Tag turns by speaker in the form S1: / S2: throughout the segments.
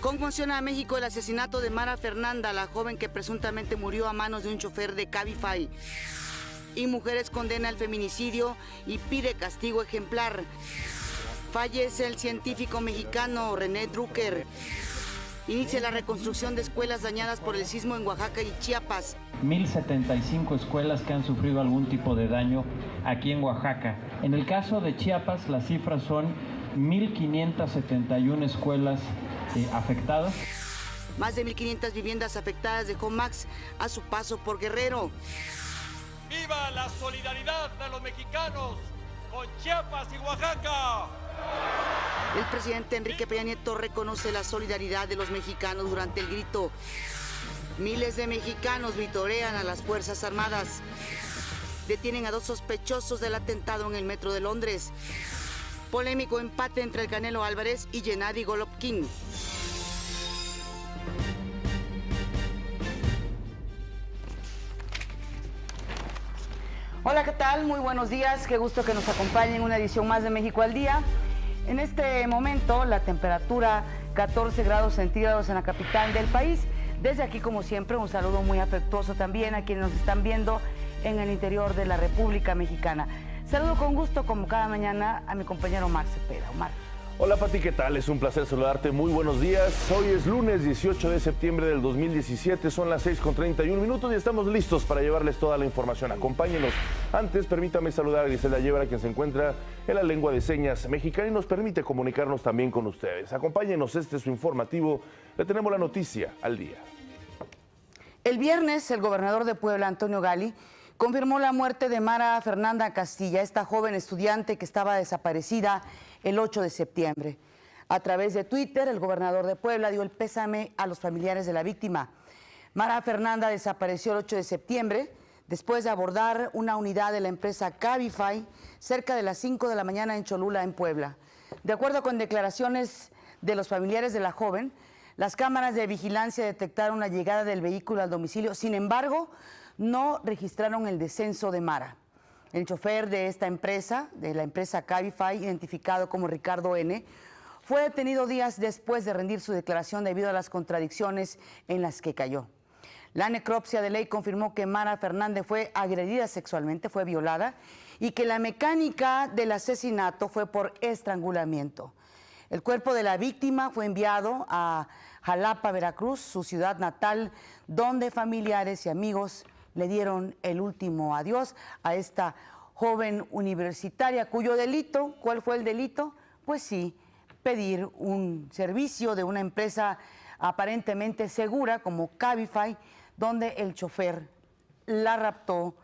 S1: Conmociona a México el asesinato de Mara Fernanda, la joven que presuntamente murió a manos de un chofer de Cabify. Y Mujeres condena el feminicidio y pide castigo ejemplar. Fallece el científico mexicano René Drucker. Inicia la reconstrucción de escuelas dañadas por el sismo en Oaxaca y Chiapas.
S2: 1,075 escuelas que han sufrido algún tipo de daño aquí en Oaxaca. En el caso de Chiapas, las cifras son 1,571 escuelas afectadas.
S1: Más de 1,500 viviendas afectadas dejó Max a su paso por Guerrero.
S3: ¡Viva la solidaridad de los mexicanos con Chiapas y Oaxaca!
S1: El presidente Enrique Peña Nieto reconoce la solidaridad de los mexicanos durante el grito. Miles de mexicanos vitorean a las Fuerzas Armadas. Detienen a 2 sospechosos del atentado en el metro de Londres. Polémico empate entre el Canelo Álvarez y Gennady Golovkin. Hola, ¿qué tal? Muy buenos días. Qué gusto que nos acompañen en una edición más de México al Día. En este momento, la temperatura 14 grados centígrados en la capital del país. Desde aquí, como siempre, un saludo muy afectuoso también a quienes nos están viendo en el interior de la República Mexicana. Saludo con gusto, como cada mañana, a mi compañero Omar Cepeda. Omar.
S4: Hola Pati, ¿qué tal? Es un placer saludarte. Muy buenos días. Hoy es lunes 18 de septiembre del 2017. Son las 6:31 y estamos listos para llevarles toda la información. Acompáñenos. Antes, permítame saludar a Griselda Yebra, quien se encuentra en la lengua de señas mexicana y nos permite comunicarnos también con ustedes. Acompáñenos, este es su informativo. Le tenemos la noticia al día.
S1: El viernes, el gobernador de Puebla, Antonio Gali, confirmó la muerte de Mara Fernanda Castilla, esta joven estudiante que estaba desaparecida el 8 de septiembre. A través de Twitter, el gobernador de Puebla dio el pésame a los familiares de la víctima. Mara Fernanda desapareció el 8 de septiembre después de abordar una unidad de la empresa Cabify cerca de las 5 de la mañana en Cholula, en Puebla. De acuerdo con declaraciones de los familiares de la joven, las cámaras de vigilancia detectaron la llegada del vehículo al domicilio. Sin embargo, no registraron el descenso de Mara. El chofer de esta empresa, de la empresa Cabify, identificado como Ricardo N., fue detenido días después de rendir su declaración debido a las contradicciones en las que cayó. La necropsia de ley confirmó que Mara Fernández fue agredida sexualmente, fue violada, y que la mecánica del asesinato fue por estrangulamiento. El cuerpo de la víctima fue enviado a Jalapa, Veracruz, su ciudad natal, donde familiares y amigos le dieron el último adiós a esta joven universitaria, cuyo delito, ¿cuál fue el delito? Pues sí, pedir un servicio de una empresa aparentemente segura como Cabify, donde el chofer la raptó,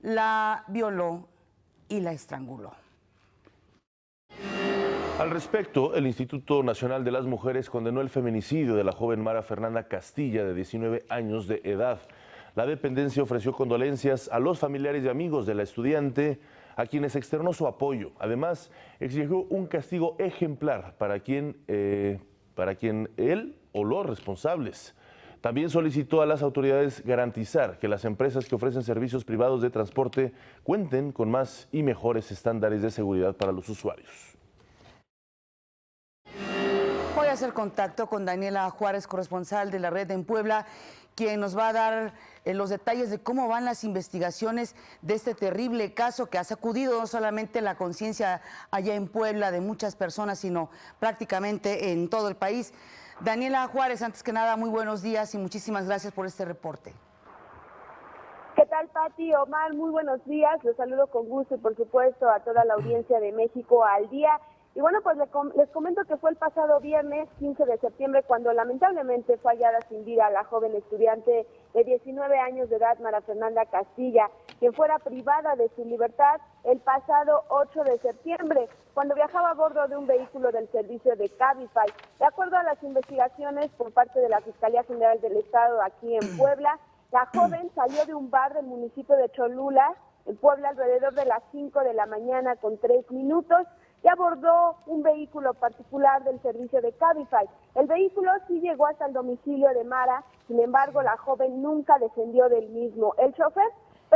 S1: la violó y la estranguló.
S4: Al respecto, el Instituto Nacional de las Mujeres condenó el feminicidio de la joven Mara Fernanda Castilla, de 19 años de edad. La dependencia ofreció condolencias a los familiares y amigos de la estudiante, a quienes externó su apoyo. Además, exigió un castigo ejemplar para quien él o los responsables. También solicitó a las autoridades garantizar que las empresas que ofrecen servicios privados de transporte cuenten con más y mejores estándares de seguridad para los usuarios.
S1: Voy a hacer contacto con Daniela Juárez, corresponsal de la red en Puebla, quien nos va a dar los detalles de cómo van las investigaciones de este terrible caso que ha sacudido no solamente la conciencia allá en Puebla de muchas personas, sino prácticamente en todo el país. Daniela Juárez, antes que nada, muy buenos días y muchísimas gracias por este reporte.
S5: ¿Qué tal, Pati? Omar, muy buenos días. Los saludo con gusto y, por supuesto, a toda la audiencia de México al Día. Y bueno, pues les comento que fue el pasado viernes 15 de septiembre cuando lamentablemente fue hallada sin vida la joven estudiante de 19 años de edad, Mara Fernanda Castilla, quien fuera privada de su libertad el pasado 8 de septiembre, cuando viajaba a bordo de un vehículo del servicio de Cabify. De acuerdo a las investigaciones por parte de la Fiscalía General del Estado aquí en Puebla, la joven salió de un bar del municipio de Cholula, en Puebla, alrededor de las 5 de la mañana con 3 minutos, y abordó un vehículo particular del servicio de Cabify. El vehículo sí llegó hasta el domicilio de Mara, sin embargo, la joven nunca descendió del mismo. El chofer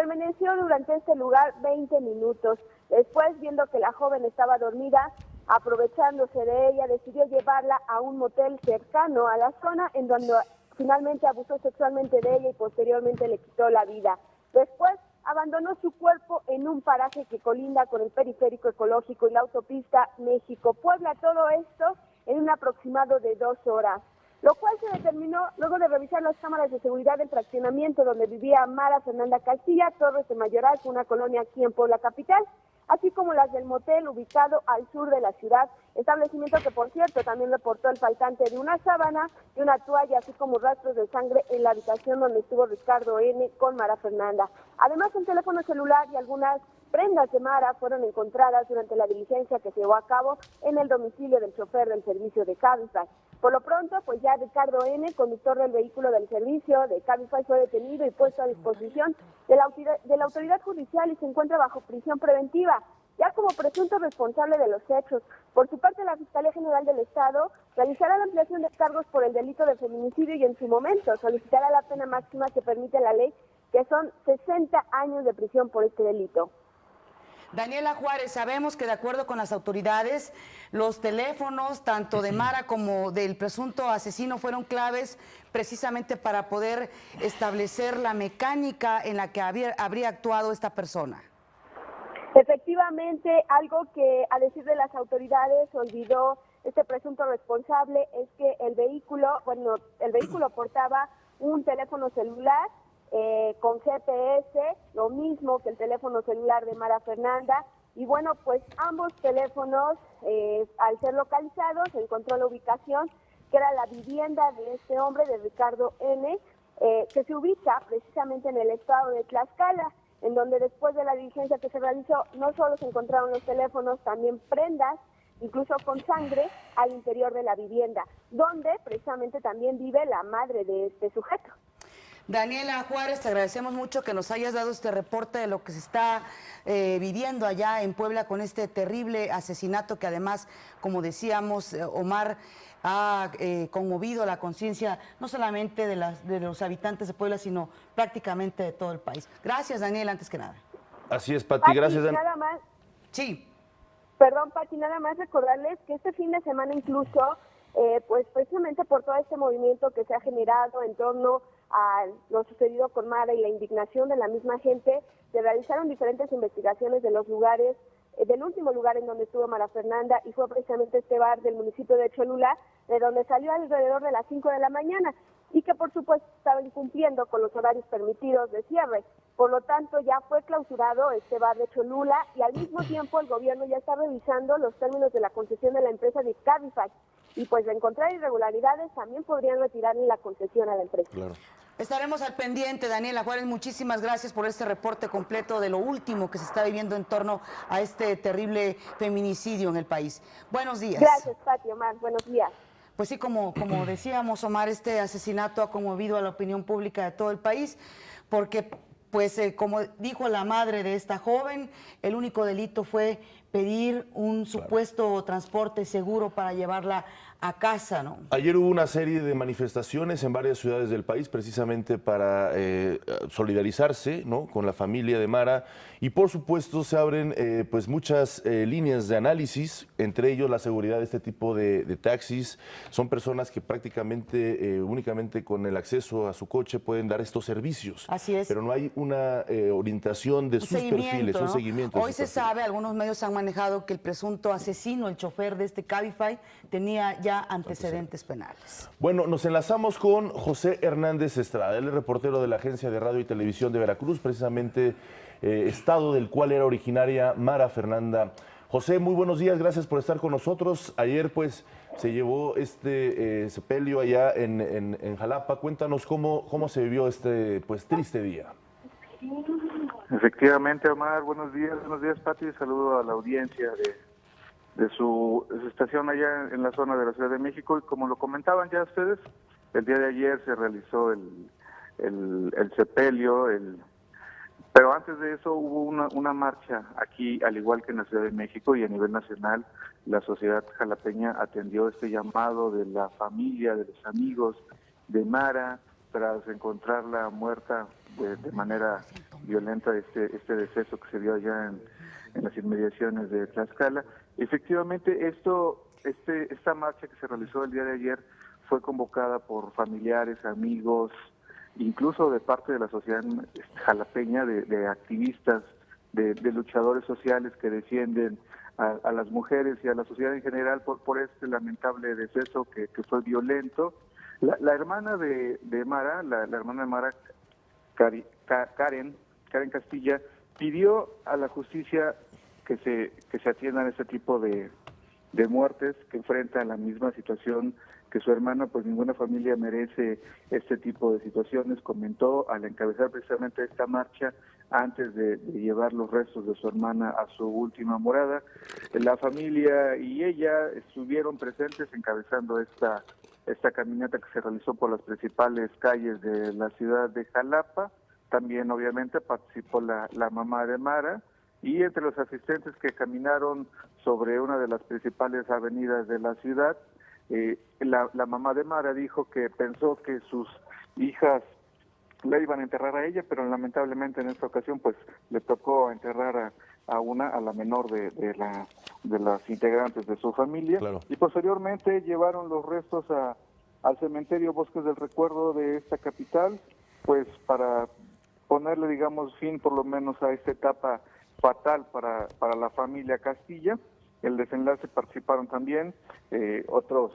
S5: permaneció durante este lugar 20 minutos. Después, viendo que la joven estaba dormida, aprovechándose de ella, decidió llevarla a un motel cercano a la zona, en donde finalmente abusó sexualmente de ella y posteriormente le quitó la vida. Después abandonó su cuerpo en un paraje que colinda con el periférico ecológico y la autopista México-Puebla. Todo esto en un aproximado de 2 horas, lo cual se determinó luego de revisar las cámaras de seguridad del fraccionamiento donde vivía Mara Fernanda Castilla, Torres de Mayoral, una colonia aquí en Puebla capital, así como las del motel ubicado al sur de la ciudad, establecimiento que, por cierto, también reportó el faltante de una sábana y una toalla, así como rastros de sangre en la habitación donde estuvo Ricardo N. con Mara Fernanda. Además, un teléfono celular y algunas prendas de Mara fueron encontradas durante la diligencia que se llevó a cabo en el domicilio del chofer del servicio de Cabify. Por lo pronto, pues ya Ricardo N., conductor del vehículo del servicio de Cabify, fue detenido y puesto a disposición de la autoridad judicial y se encuentra bajo prisión preventiva, ya como presunto responsable de los hechos. Por su parte, la Fiscalía General del Estado realizará la ampliación de cargos por el delito de feminicidio y en su momento solicitará la pena máxima que permite la ley, que son 60 años de prisión por este delito.
S1: Daniela Juárez, sabemos que de acuerdo con las autoridades, los teléfonos tanto de Mara como del presunto asesino fueron claves precisamente para poder establecer la mecánica en la que habría actuado esta persona.
S5: Efectivamente, algo que a decir de las autoridades olvidó este presunto responsable es que el vehículo portaba un teléfono celular con GPS, lo mismo que el teléfono celular de Mara Fernanda, y bueno, pues ambos teléfonos, al ser localizados, se encontró la ubicación, que era la vivienda de este hombre, de Ricardo N., que se ubica precisamente en el estado de Tlaxcala, en donde después de la diligencia que se realizó, no solo se encontraron los teléfonos, también prendas, incluso con sangre, al interior de la vivienda, donde precisamente también vive la madre de este sujeto.
S1: Daniela Juárez, te agradecemos mucho que nos hayas dado este reporte de lo que se está viviendo allá en Puebla con este terrible asesinato que además, como decíamos, Omar, ha conmovido la conciencia no solamente de los habitantes de Puebla, sino prácticamente de todo el país. Gracias, Daniela, antes que nada.
S4: Así es, Pati, gracias.
S5: Nada más.
S1: Sí.
S5: Perdón, Pati, nada más recordarles que este fin de semana incluso, pues precisamente por todo este movimiento que se ha generado en torno a lo sucedido con Mara y la indignación de la misma gente, se realizaron diferentes investigaciones de los lugares, del último lugar en donde estuvo Mara Fernanda, y fue precisamente este bar del municipio de Cholula, de donde salió alrededor de las 5 de la mañana, y que por supuesto estaba incumpliendo con los horarios permitidos de cierre. Por lo tanto, ya fue clausurado este bar de Cholula, y al mismo tiempo el gobierno ya está revisando los términos de la concesión de la empresa de Cabify, y pues de encontrar irregularidades también podrían retirarle la concesión a la empresa.
S4: Claro.
S1: Estaremos al pendiente, Daniela Juárez, muchísimas gracias por este reporte completo de lo último que se está viviendo en torno a este terrible feminicidio en el país. Buenos días.
S5: Gracias, Pati, Omar, buenos días.
S1: Pues sí, como decíamos, Omar, este asesinato ha conmovido a la opinión pública de todo el país, porque, pues, como dijo la madre de esta joven, el único delito fue pedir un supuesto transporte seguro para llevarla a casa, ¿no?
S4: Ayer hubo una serie de manifestaciones en varias ciudades del país precisamente para solidarizarse, ¿no?, con la familia de Mara, y por supuesto se abren pues muchas líneas de análisis, entre ellos la seguridad de este tipo de taxis. Son personas que prácticamente únicamente con el acceso a su coche pueden dar estos servicios.
S1: Así es.
S4: Pero no hay una orientación de sus perfiles,
S1: ¿no?
S4: un seguimiento.
S1: Hoy se sabe, algunos medios han manejado que el presunto asesino, el chofer de este Cabify, tenía ya antecedentes penales.
S4: Bueno, nos enlazamos con José Hernández Estrada, él es reportero de la Agencia de Radio y Televisión de Veracruz, precisamente estado del cual era originaria Mara Fernanda. José, muy buenos días, gracias por estar con nosotros. Ayer pues se llevó este sepelio allá en Jalapa. Cuéntanos cómo se vivió este pues triste día.
S6: Efectivamente, Omar, buenos días, Pati, saludo a la audiencia de su estación allá en la zona de la Ciudad de México, y como lo comentaban ya ustedes, el día de ayer se realizó el sepelio, pero antes de eso hubo una marcha aquí, al igual que en la Ciudad de México, y a nivel nacional la sociedad jalapeña atendió este llamado de la familia, de los amigos de Mara, tras encontrarla muerta de manera violenta este deceso que se dio allá en las inmediaciones de Tlaxcala. Efectivamente, esta marcha que se realizó el día de ayer fue convocada por familiares, amigos, incluso de parte de la sociedad jalapeña, de activistas, de luchadores sociales que defienden a las mujeres y a la sociedad en general por este lamentable deceso que fue violento. La hermana de Mara, la hermana de Mara, Karen Castilla, pidió a la justicia que se atiendan a este tipo de muertes, que enfrentan la misma situación que su hermana. Pues ninguna familia merece este tipo de situaciones, comentó al encabezar precisamente esta marcha antes de llevar los restos de su hermana a su última morada. La familia y ella estuvieron presentes encabezando esta caminata que se realizó por las principales calles de la ciudad de Jalapa. También obviamente participó la mamá de Mara, y entre los asistentes que caminaron sobre una de las principales avenidas de la ciudad, la mamá de Mara dijo que pensó que sus hijas la iban a enterrar a ella, pero lamentablemente en esta ocasión pues le tocó enterrar a la menor de las integrantes de su familia.
S4: Claro.
S6: Y posteriormente llevaron los restos al cementerio Bosques del Recuerdo de esta capital, pues para ponerle, digamos, fin por lo menos a esta etapa fatal para la familia Castilla. El desenlace participaron también otros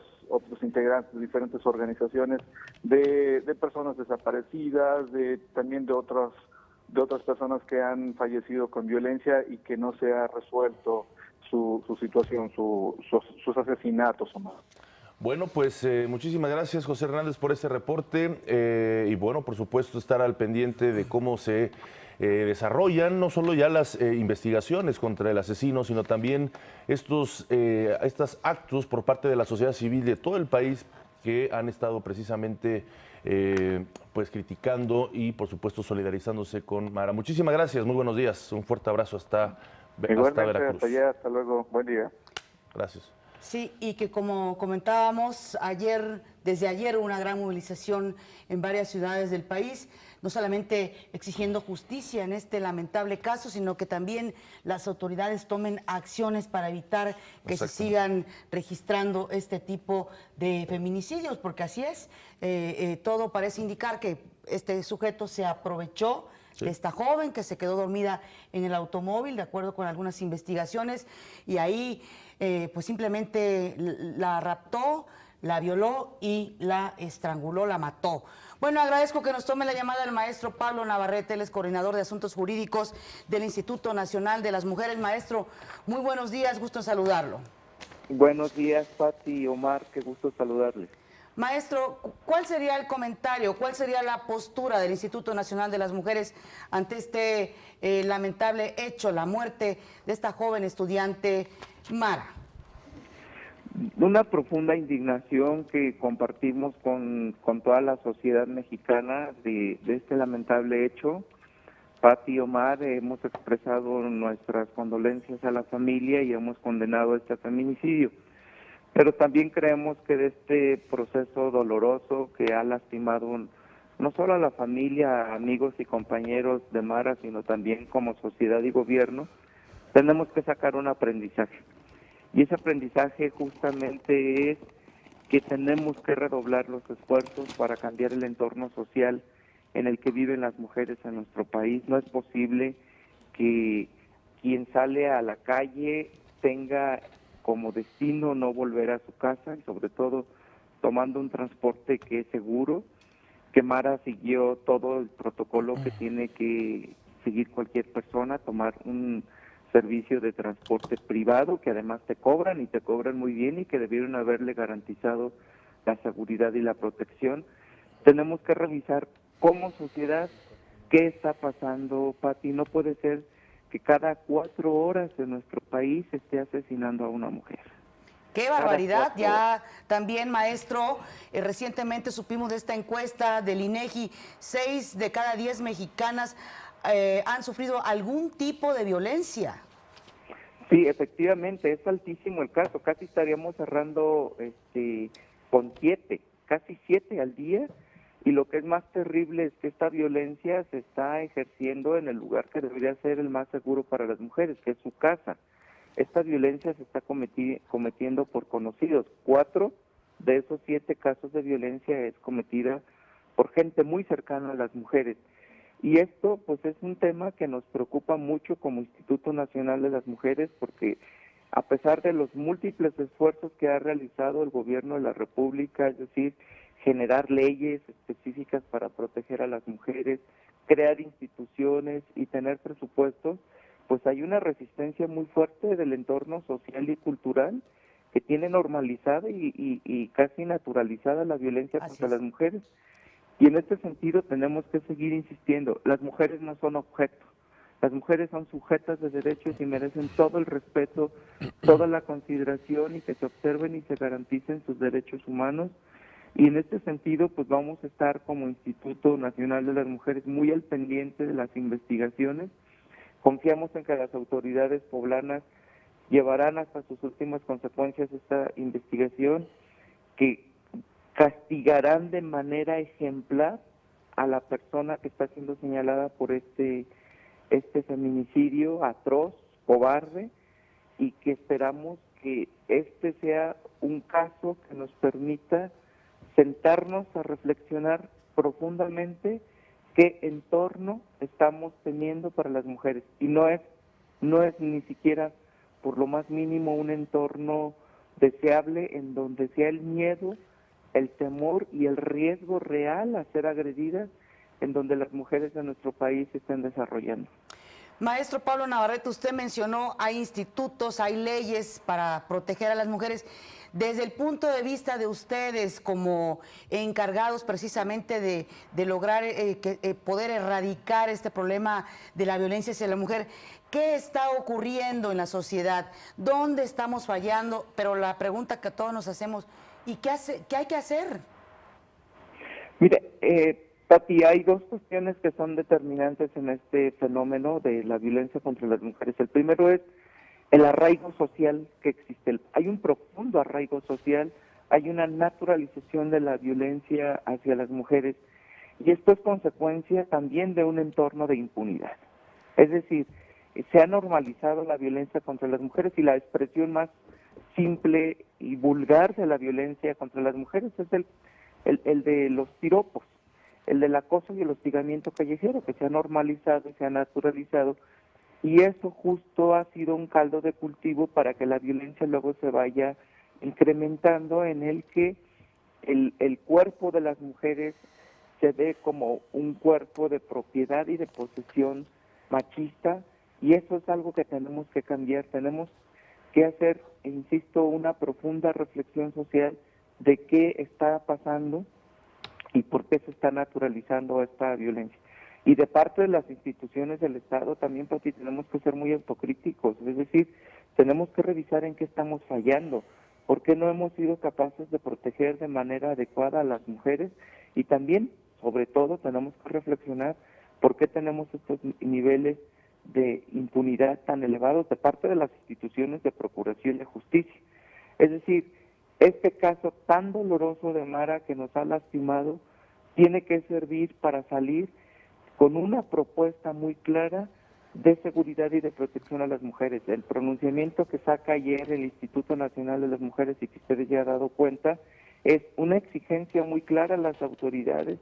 S6: integrantes de diferentes organizaciones de personas desaparecidas, también de otras personas que han fallecido con violencia y que no se ha resuelto su situación, sus asesinatos o más.
S4: Bueno, pues muchísimas gracias, José Hernández, por este reporte y bueno, por supuesto, estar al pendiente de cómo se desarrollan no solo ya las investigaciones contra el asesino, sino también estos actos por parte de la sociedad civil de todo el país que han estado precisamente pues criticando y por supuesto solidarizándose con Mara. Muchísimas gracias, muy buenos días, un fuerte abrazo hasta Veracruz.
S6: Hasta allá, hasta luego, buen día.
S4: Gracias.
S1: Sí, y que como comentábamos desde ayer hubo una gran movilización en varias ciudades del país, no solamente exigiendo justicia en este lamentable caso, sino que también las autoridades tomen acciones para evitar que se sigan registrando este tipo de feminicidios, porque así es, todo parece indicar que este sujeto se aprovechó de esta joven que se quedó dormida en el automóvil, de acuerdo con algunas investigaciones, y ahí pues simplemente la raptó, la violó y la estranguló, la mató. Bueno, agradezco que nos tome la llamada el maestro Pablo Navarrete, él es coordinador de Asuntos Jurídicos del Instituto Nacional de las Mujeres. Maestro, muy buenos días, gusto en saludarlo.
S7: Buenos días, Pati y Omar, qué gusto saludarles.
S1: Maestro, ¿cuál sería el comentario, cuál sería la postura del Instituto Nacional de las Mujeres ante este lamentable hecho, la muerte de esta joven estudiante Mara?
S7: Una profunda indignación que compartimos con toda la sociedad mexicana de este lamentable hecho. Pati y Omar, hemos expresado nuestras condolencias a la familia y hemos condenado este feminicidio. Pero también creemos que de este proceso doloroso que ha lastimado no solo a la familia, amigos y compañeros de Mara, sino también como sociedad y gobierno, tenemos que sacar un aprendizaje. Y ese aprendizaje justamente es que tenemos que redoblar los esfuerzos para cambiar el entorno social en el que viven las mujeres en nuestro país. No es posible que quien sale a la calle tenga como destino no volver a su casa, y sobre todo tomando un transporte que es seguro, que Mara siguió todo el protocolo que tiene que seguir cualquier persona, tomar un servicio de transporte privado que además te cobran y te cobran muy bien y que debieron haberle garantizado la seguridad y la protección. Tenemos que revisar como sociedad qué está pasando, Pati. No puede ser que cada 4 horas en nuestro país se esté asesinando a una mujer.
S1: ¡Qué barbaridad! Ya también, maestro, recientemente supimos de esta encuesta del INEGI, 6 de cada 10 mexicanas han sufrido algún tipo de violencia.
S7: Sí, efectivamente, es altísimo el caso. Casi estaríamos cerrando con 7, casi 7 al día Y lo que es más terrible es que esta violencia se está ejerciendo en el lugar que debería ser el más seguro para las mujeres, que es su casa. Esta violencia se está cometiendo por conocidos. 4 de esos 7 casos de violencia es cometida por gente muy cercana a las mujeres. Y esto pues es un tema que nos preocupa mucho como Instituto Nacional de las Mujeres, porque a pesar de los múltiples esfuerzos que ha realizado el gobierno de la República, es decir, generar leyes específicas para proteger a las mujeres, crear instituciones y tener presupuestos, pues hay una resistencia muy fuerte del entorno social y cultural que tiene normalizada y casi naturalizada la violencia contra las mujeres. Y en este sentido tenemos que seguir insistiendo, las mujeres no son objetos, las mujeres son sujetas de derechos y merecen todo el respeto, toda la consideración y que se observen y se garanticen sus derechos humanos. Y en este sentido, pues vamos a estar como Instituto Nacional de las Mujeres muy al pendiente de las investigaciones. Confiamos en que las autoridades poblanas llevarán hasta sus últimas consecuencias esta investigación, que castigarán de manera ejemplar a la persona que está siendo señalada por este feminicidio atroz, cobarde, y que esperamos que este sea un caso que nos permita sentarnos a reflexionar profundamente qué entorno estamos teniendo para las mujeres. Y no es ni siquiera por lo más mínimo un entorno deseable en donde sea el miedo, el temor y el riesgo real a ser agredidas, en donde las mujeres de nuestro país se están desarrollando.
S1: Maestro Pablo Navarrete, usted mencionó, hay institutos, hay leyes para proteger a las mujeres. Desde el punto de vista de ustedes como encargados precisamente de lograr poder erradicar este problema de la violencia hacia la mujer, ¿qué está ocurriendo en la sociedad? ¿Dónde estamos fallando? Pero la pregunta que todos nos hacemos, ¿y qué hay que hacer?
S7: Mire, Pati, hay 2 cuestiones que son determinantes en este fenómeno de la violencia contra las mujeres. El primero es el arraigo social que existe. Hay un profundo arraigo social, hay una naturalización de la violencia hacia las mujeres, y esto es consecuencia también de un entorno de impunidad. Es decir, se ha normalizado la violencia contra las mujeres, y la expresión más simple y vulgar de la violencia contra las mujeres es el de los piropos, el del acoso y el hostigamiento callejero, que se ha normalizado y se ha naturalizado, y eso justo ha sido un caldo de cultivo para que la violencia luego se vaya incrementando, en el que el cuerpo de las mujeres se ve como un cuerpo de propiedad y de posesión machista, y eso es algo que tenemos que cambiar. Tenemos que hacer, insisto, una profunda reflexión social de qué está pasando y por qué se está naturalizando esta violencia. Y de parte de las instituciones del Estado también, Pati, tenemos que ser muy autocríticos, es decir, tenemos que revisar en qué estamos fallando, por qué no hemos sido capaces de proteger de manera adecuada a las mujeres, y también, sobre todo, tenemos que reflexionar por qué tenemos estos niveles de impunidad tan elevados de parte de las instituciones de procuración de justicia. Es decir, este caso tan doloroso de Mara, que nos ha lastimado, tiene que servir para salir con una propuesta muy clara de seguridad y de protección a las mujeres. El pronunciamiento que saca ayer el Instituto Nacional de las Mujeres, y que ustedes ya han dado cuenta, es una exigencia muy clara a las autoridades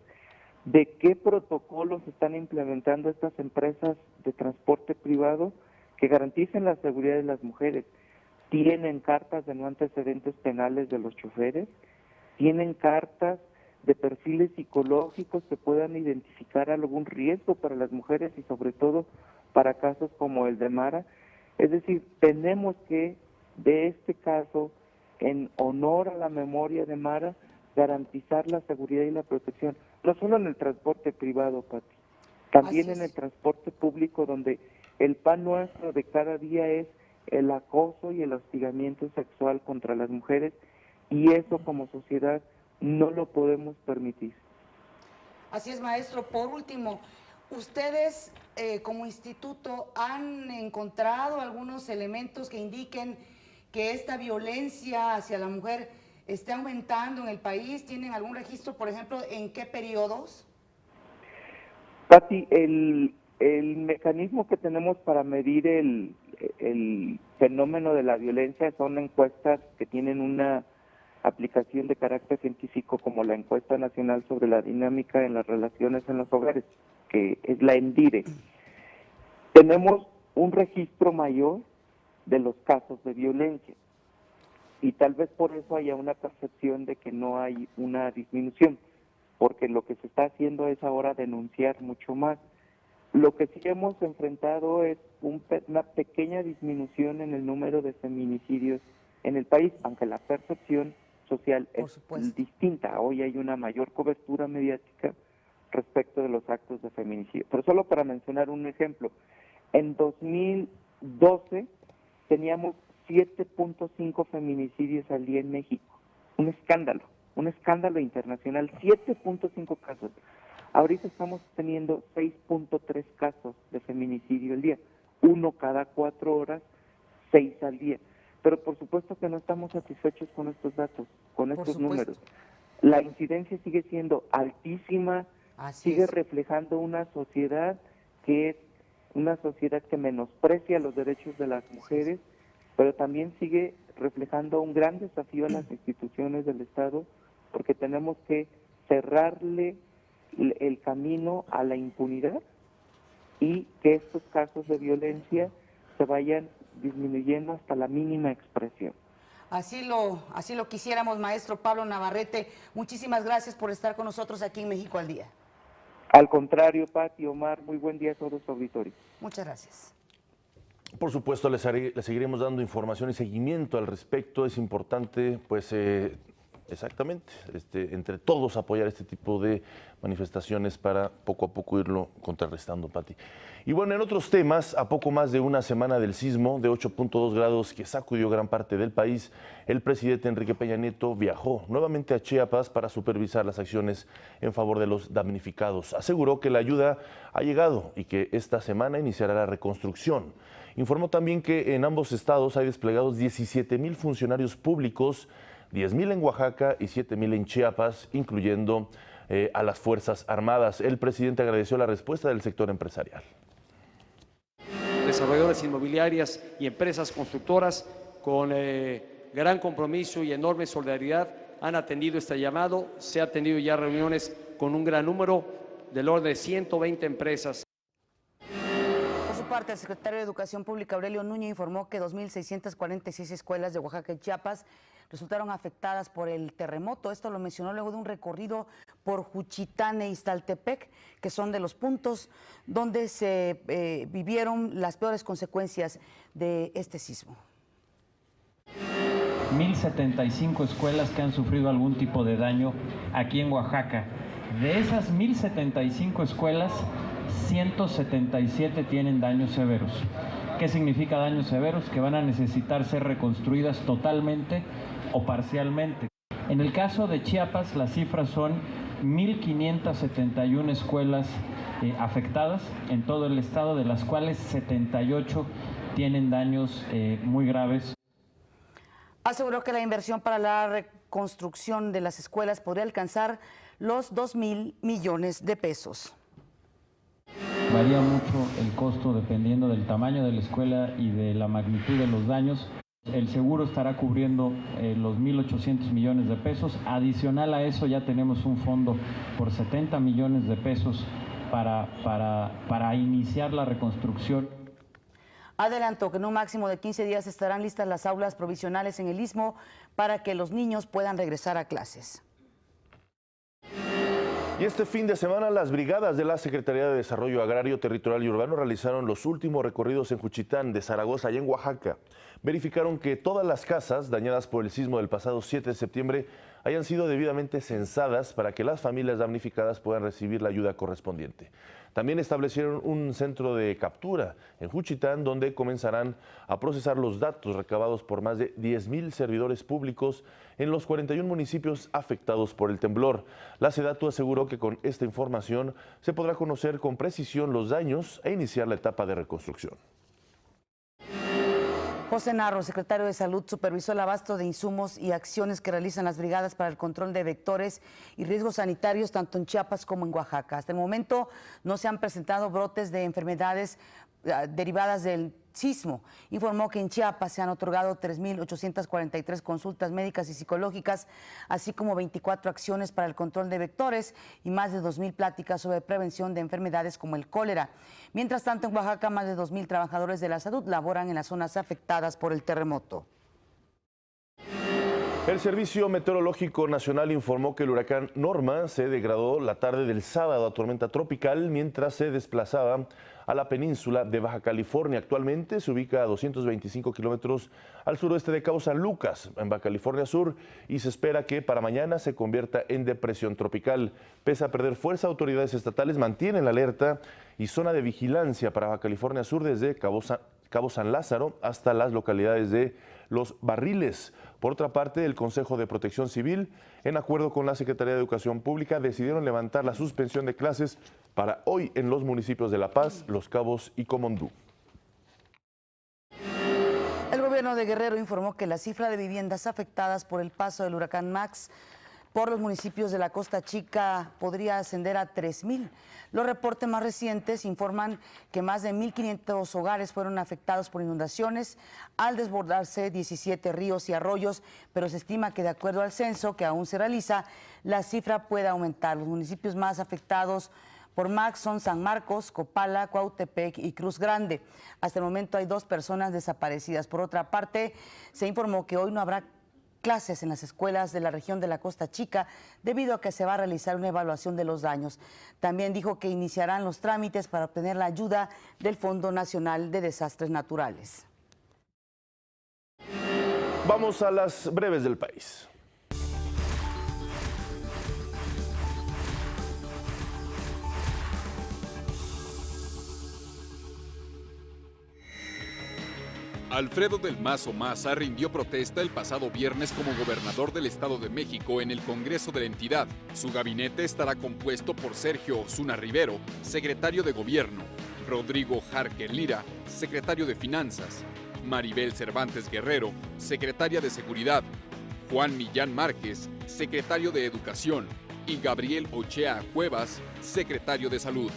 S7: de qué protocolos están implementando estas empresas de transporte privado que garanticen la seguridad de las mujeres. Tienen cartas de no antecedentes penales de los choferes, tienen cartas de perfiles psicológicos que puedan identificar algún riesgo para las mujeres, y sobre todo para casos como el de Mara. Es decir, tenemos que, de este caso, en honor a la memoria de Mara, garantizar la seguridad y la protección, no solo en el transporte privado, Pati, también en el transporte público, donde el pan nuestro de cada día es el acoso y el hostigamiento sexual contra las mujeres, y eso como sociedad no lo podemos permitir.
S1: Así es, maestro. Por último, ¿ustedes como instituto han encontrado algunos elementos que indiquen que esta violencia hacia la mujer esté aumentando en el país? ¿Tienen algún registro, por ejemplo, en qué periodos?
S7: Pati, el mecanismo que tenemos para medir el fenómeno de la violencia son encuestas que tienen una aplicación de carácter científico, como la Encuesta Nacional sobre la Dinámica en las Relaciones en los Hogares, que es la ENDIRE. Tenemos un registro mayor de los casos de violencia y tal vez por eso haya una percepción de que no hay una disminución, porque lo que se está haciendo es ahora denunciar mucho más. Lo que sí hemos enfrentado es una pequeña disminución en el número de feminicidios en el país, aunque la percepción social es distinta. Hoy hay una mayor cobertura mediática respecto de los actos de feminicidio. Pero solo para mencionar un ejemplo, en 2012 teníamos 7.5 feminicidios al día en México. Un escándalo internacional, 7.5 casos. Ahorita estamos teniendo 6.3 casos de feminicidio al día, 1 cada 4 horas, 6 al día. Pero por supuesto que no estamos satisfechos con estos datos, con estos números. La incidencia sigue siendo altísima, sigue reflejando una sociedad que es una sociedad que menosprecia los derechos de las mujeres, pero también sigue reflejando un gran desafío a las instituciones del Estado, porque tenemos que cerrarle el camino a la impunidad y que estos casos de violencia se vayan disminuyendo hasta la mínima expresión.
S1: Así lo quisiéramos, maestro Pablo Navarrete. Muchísimas gracias por estar con nosotros aquí en México al Día.
S7: Al contrario, Pati, Omar, muy buen día a todos los auditores.
S1: Muchas gracias.
S4: Por supuesto, le seguiremos dando información y seguimiento al respecto. Es importante, pues, exactamente, entre todos apoyar este tipo de manifestaciones para poco a poco irlo contrarrestando, Pati. Y bueno, en otros temas, a poco más de una semana del sismo de 8.2 grados que sacudió gran parte del país, el presidente Enrique Peña Nieto viajó nuevamente a Chiapas para supervisar las acciones en favor de los damnificados. Aseguró que la ayuda ha llegado y que esta semana iniciará la reconstrucción. Informó también que en ambos estados hay desplegados 17,000 funcionarios públicos, 10,000 en Oaxaca y 7,000 en Chiapas, incluyendo a las Fuerzas Armadas. El presidente agradeció la respuesta del sector empresarial.
S8: Desarrolladoras inmobiliarias y empresas constructoras con gran compromiso y enorme solidaridad han atendido este llamado. Se ha tenido ya reuniones con un gran número, del orden de 120 empresas.
S1: Por su parte, el secretario de Educación Pública, Aurelio Nuño, informó que 2,646 escuelas de Oaxaca y Chiapas resultaron afectadas por el terremoto. Esto lo mencionó luego de un recorrido por Juchitán e Ixtaltepec, que son de los puntos donde se vivieron las peores consecuencias de este sismo.
S2: 1,075 escuelas que han sufrido algún tipo de daño aquí en Oaxaca. De esas 1,075 escuelas, 177 tienen daños severos. ¿Qué significa daños severos? Que van a necesitar ser reconstruidas totalmente o parcialmente. En el caso de Chiapas, las cifras son 1,571 escuelas afectadas en todo el estado, de las cuales 78 tienen daños muy graves.
S1: Aseguró que la inversión para la reconstrucción de las escuelas podría alcanzar los 2,000 millones de pesos.
S2: Varía mucho el costo dependiendo del tamaño de la escuela y de la magnitud de los daños. El seguro estará cubriendo los 1,800 millones de pesos. Adicional a eso ya tenemos un fondo por 70 millones de pesos para iniciar la reconstrucción.
S1: Adelantó que en un máximo de 15 días estarán listas las aulas provisionales en el Istmo para que los niños puedan regresar a clases.
S4: Y este fin de semana las brigadas de la Secretaría de Desarrollo Agrario, Territorial y Urbano realizaron los últimos recorridos en Juchitán de Zaragoza y en Oaxaca. Verificaron que todas las casas dañadas por el sismo del pasado 7 de septiembre hayan sido debidamente censadas para que las familias damnificadas puedan recibir la ayuda correspondiente. También establecieron un centro de captura en Juchitán donde comenzarán a procesar los datos recabados por más de 10,000 servidores públicos en los 41 municipios afectados por el temblor. La SEDATU aseguró que con esta información se podrá conocer con precisión los daños e iniciar la etapa de reconstrucción.
S1: José Narro, secretario de Salud, supervisó el abasto de insumos y acciones que realizan las brigadas para el control de vectores y riesgos sanitarios tanto en Chiapas como en Oaxaca. Hasta el momento no se han presentado brotes de enfermedades derivadas del sismo. Informó que en Chiapas se han otorgado 3.843 consultas médicas y psicológicas, así como 24 acciones para el control de vectores y más de 2.000 pláticas sobre prevención de enfermedades como el cólera. Mientras tanto, en Oaxaca, más de 2.000 trabajadores de la salud laboran en las zonas afectadas por el terremoto.
S4: El Servicio Meteorológico Nacional informó que el huracán Norma se degradó la tarde del sábado a tormenta tropical mientras se desplazaba a la península de Baja California. Actualmente se ubica a 225 kilómetros al suroeste de Cabo San Lucas, en Baja California Sur, y se espera que para mañana se convierta en depresión tropical. Pese a perder fuerza, autoridades estatales mantienen la alerta y zona de vigilancia para Baja California Sur desde Cabo San Lázaro hasta las localidades de Los Barriles. Por otra parte, el Consejo de Protección Civil, en acuerdo con la Secretaría de Educación Pública, decidieron levantar la suspensión de clases para hoy en los municipios de La Paz, Los Cabos y Comondú.
S1: El gobierno de Guerrero informó que la cifra de viviendas afectadas por el paso del huracán Max por los municipios de la Costa Chica podría ascender a 3.000. Los reportes más recientes informan que más de 1.500 hogares fueron afectados por inundaciones al desbordarse 17 ríos y arroyos, pero se estima que de acuerdo al censo que aún se realiza, la cifra puede aumentar. Los municipios más afectados por Max son San Marcos, Copala, Cuautepec y Cruz Grande. Hasta el momento hay 2 personas desaparecidas. Por otra parte, se informó que hoy no habrá clases en las escuelas de la región de la Costa Chica debido a que se va a realizar una evaluación de los daños. También dijo que iniciarán los trámites para obtener la ayuda del Fondo Nacional de Desastres Naturales.
S4: Vamos a las breves del país.
S9: Alfredo del Mazo Maza rindió protesta el pasado viernes como gobernador del Estado de México en el Congreso de la entidad. Su gabinete estará compuesto por Sergio Osuna Rivero, secretario de Gobierno, Rodrigo Jarque Lira, secretario de Finanzas, Maribel Cervantes Guerrero, secretaria de Seguridad, Juan Millán Márquez, secretario de Educación, y Gabriel Ochea Cuevas, secretario de Salud.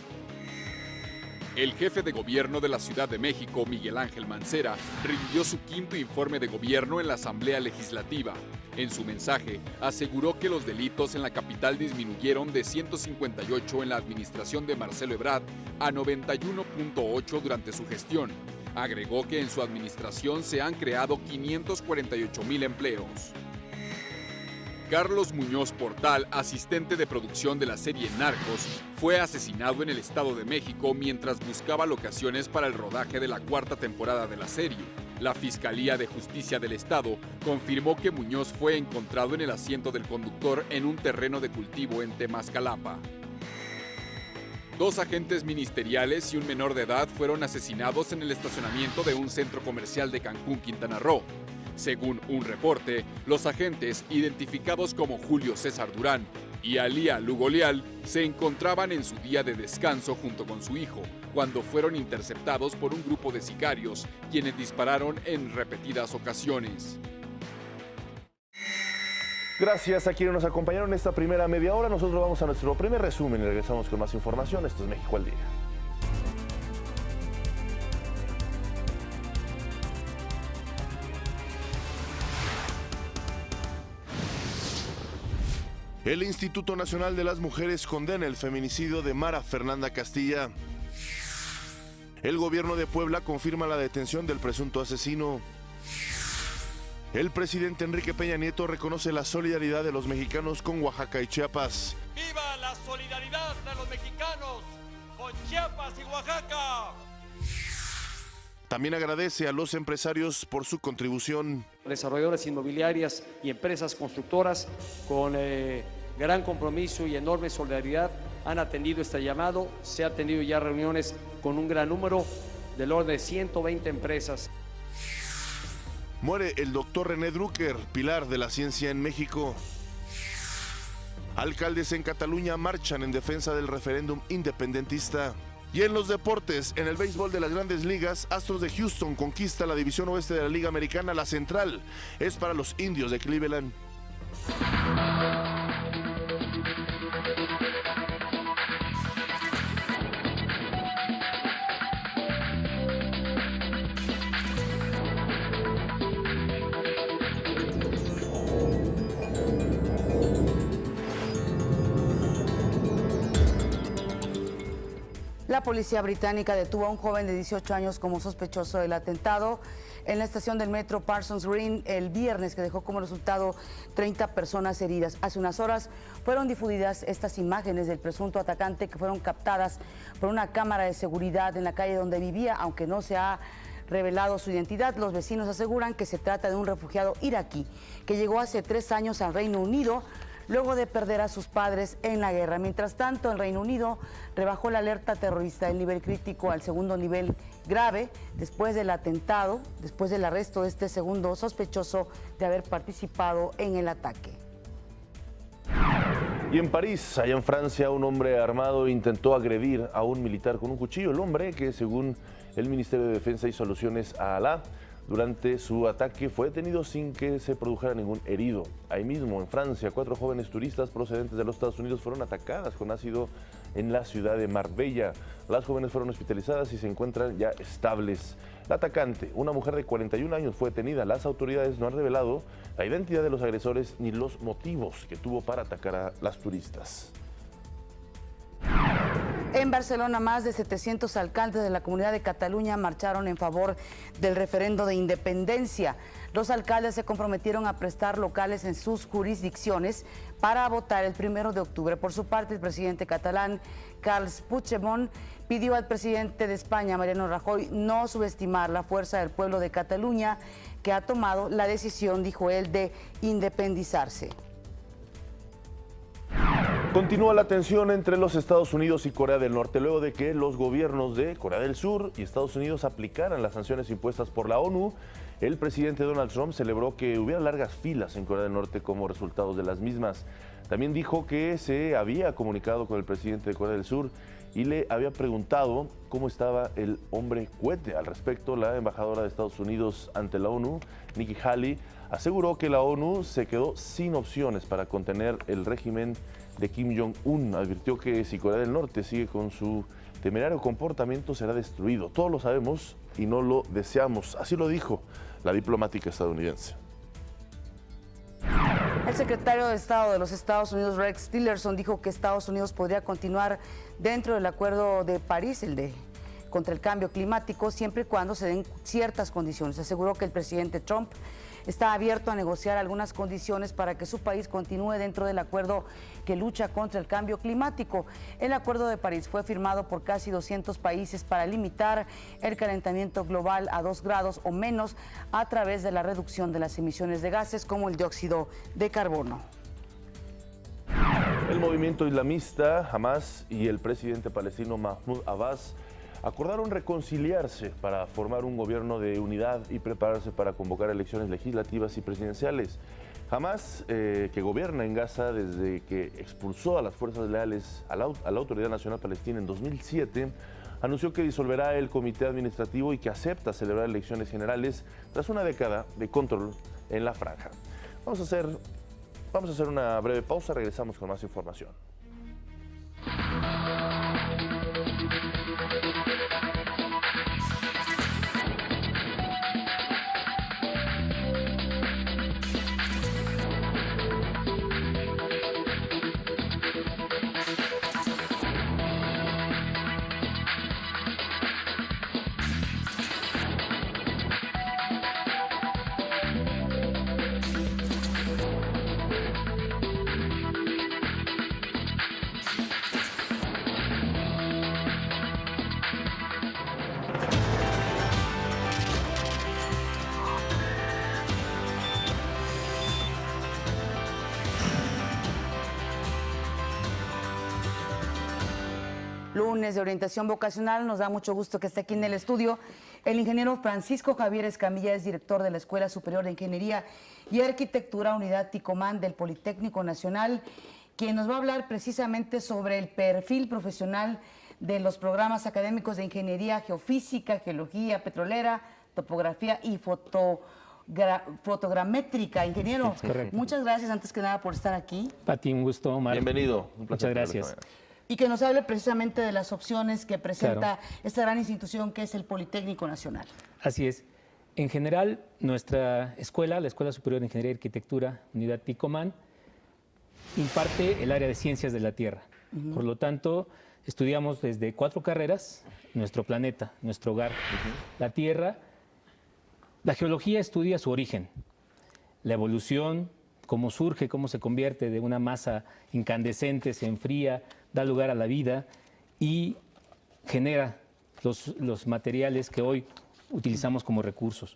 S9: El jefe de gobierno de la Ciudad de México, Miguel Ángel Mancera, rindió su 5º informe de gobierno en la Asamblea Legislativa. En su mensaje, aseguró que los delitos en la capital disminuyeron de 158 en la administración de Marcelo Ebrard a 91.8 durante su gestión. Agregó que en su administración se han creado 548,000 empleos. Carlos Muñoz Portal, asistente de producción de la serie Narcos, fue asesinado en el Estado de México mientras buscaba locaciones para el rodaje de la 4ª temporada de la serie. La Fiscalía de Justicia del Estado confirmó que Muñoz fue encontrado en el asiento del conductor en un terreno de cultivo en Temascalapa. 2 agentes ministeriales y un menor de edad fueron asesinados en el estacionamiento de un centro comercial de Cancún, Quintana Roo. Según un reporte, los agentes, identificados como Julio César Durán y Alía Lugo Leal, se encontraban en su día de descanso junto con su hijo, cuando fueron interceptados por un grupo de sicarios, quienes dispararon en repetidas ocasiones.
S4: Gracias a quienes nos acompañaron en esta primera media hora. Nosotros vamos a nuestro primer resumen y regresamos con más información. Esto es México al Día. El Instituto Nacional de las Mujeres condena el feminicidio de Mara Fernanda Castilla. El gobierno de Puebla confirma la detención del presunto asesino. El presidente Enrique Peña Nieto reconoce la solidaridad de los mexicanos con Oaxaca y Chiapas.
S3: ¡Viva la solidaridad de los mexicanos con Chiapas y Oaxaca!
S4: También agradece a los empresarios por su contribución.
S8: Desarrolladoras inmobiliarias y empresas constructoras con gran compromiso y enorme solidaridad han atendido este llamado. Se ha tenido ya reuniones con un gran número, del orden de 120 empresas.
S4: Muere el doctor René Drucker, pilar de la ciencia en México. Alcaldes en Cataluña marchan en defensa del referéndum independentista. Y en los deportes, en el béisbol de las Grandes Ligas, Astros de Houston conquista la división oeste de la Liga Americana. La central es para los Indios de Cleveland.
S1: La policía británica detuvo a un joven de 18 años como sospechoso del atentado en la estación del metro Parsons Green el viernes, que dejó como resultado 30 personas heridas. Hace unas horas fueron difundidas estas imágenes del presunto atacante, que fueron captadas por una cámara de seguridad en la calle donde vivía, aunque no se ha revelado su identidad. Los vecinos aseguran que se trata de un refugiado iraquí que llegó hace 3 años al Reino Unido luego de perder a sus padres en la guerra. Mientras tanto, el Reino Unido rebajó la alerta terrorista del nivel crítico al segundo nivel grave después del atentado, después del arresto de este segundo sospechoso de haber participado en el ataque.
S4: Y en París, allá en Francia, un hombre armado intentó agredir a un militar con un cuchillo. El hombre, que según el Ministerio de Defensa hizo alusiones a Alá durante su ataque, fue detenido sin que se produjera ningún herido. Ahí mismo, en Francia, 4 jóvenes turistas procedentes de los Estados Unidos fueron atacadas con ácido en la ciudad de Marbella. Las jóvenes fueron hospitalizadas y se encuentran ya estables. La atacante, una mujer de 41 años, fue detenida. Las autoridades no han revelado la identidad de los agresores ni los motivos que tuvo para atacar a las turistas.
S1: En Barcelona, más de 700 alcaldes de la Comunidad de Cataluña marcharon en favor del referendo de independencia. Los alcaldes se comprometieron a prestar locales en sus jurisdicciones para votar el 1 de octubre. Por su parte, el presidente catalán, Carles Puigdemont, pidió al presidente de España, Mariano Rajoy, no subestimar la fuerza del pueblo de Cataluña, que ha tomado la decisión, dijo él, de independizarse.
S4: Continúa la tensión entre los Estados Unidos y Corea del Norte luego de que los gobiernos de Corea del Sur y Estados Unidos aplicaran las sanciones impuestas por la ONU. El presidente Donald Trump celebró que hubiera largas filas en Corea del Norte como resultado de las mismas. También dijo que se había comunicado con el presidente de Corea del Sur y le había preguntado cómo estaba el hombre cohete. Al respecto, la embajadora de Estados Unidos ante la ONU, Nikki Haley, aseguró que la ONU se quedó sin opciones para contener el régimen de Kim Jong-un. Advirtió que si Corea del Norte sigue con su temerario comportamiento será destruido. Todos lo sabemos y no lo deseamos. Así lo dijo la diplomática estadounidense.
S1: El secretario de Estado de los Estados Unidos, Rex Tillerson, dijo que Estados Unidos podría continuar dentro del Acuerdo de París, contra el cambio climático, siempre y cuando se den ciertas condiciones. Aseguró que el presidente Trump está abierto a negociar algunas condiciones para que su país continúe dentro del acuerdo que lucha contra el cambio climático. El Acuerdo de París fue firmado por casi 200 países para limitar el calentamiento global a 2 grados o menos a través de la reducción de las emisiones de gases como el dióxido de carbono.
S4: El movimiento islamista Hamas y el presidente palestino Mahmoud Abbas acordaron reconciliarse para formar un gobierno de unidad y prepararse para convocar elecciones legislativas y presidenciales. Hamas, que gobierna en Gaza desde que expulsó a las fuerzas leales a la Autoridad Nacional Palestina en 2007, anunció que disolverá el comité administrativo y que acepta celebrar elecciones generales tras una década de control en la franja. Vamos a hacer una breve pausa, regresamos con más información.
S1: Lunes de orientación vocacional, nos da mucho gusto que esté aquí en el estudio el ingeniero Francisco Javier Escamilla, es director de la Escuela Superior de Ingeniería y Arquitectura Unidad Ticomán del Politécnico Nacional, quien nos va a hablar precisamente sobre el perfil profesional de los programas académicos de Ingeniería Geofísica, Geología Petrolera, Topografía y Fotogramétrica. Ingeniero, muchas gracias antes que nada por estar aquí.
S10: Pati, un gusto, Omar.
S4: Bienvenido.
S10: Muchas gracias.
S1: Y que nos hable precisamente de las opciones que presenta esta gran institución que es el Politécnico Nacional.
S10: Así es. En general, nuestra escuela, la Escuela Superior de Ingeniería y Arquitectura, Unidad Picomán, imparte el área de Ciencias de la Tierra. Por lo tanto, estudiamos desde 4 carreras nuestro planeta, nuestro hogar, la Tierra. La geología estudia su origen, la evolución, cómo surge, cómo se convierte de una masa incandescente, se enfría, da lugar a la vida y genera los materiales que hoy utilizamos como recursos.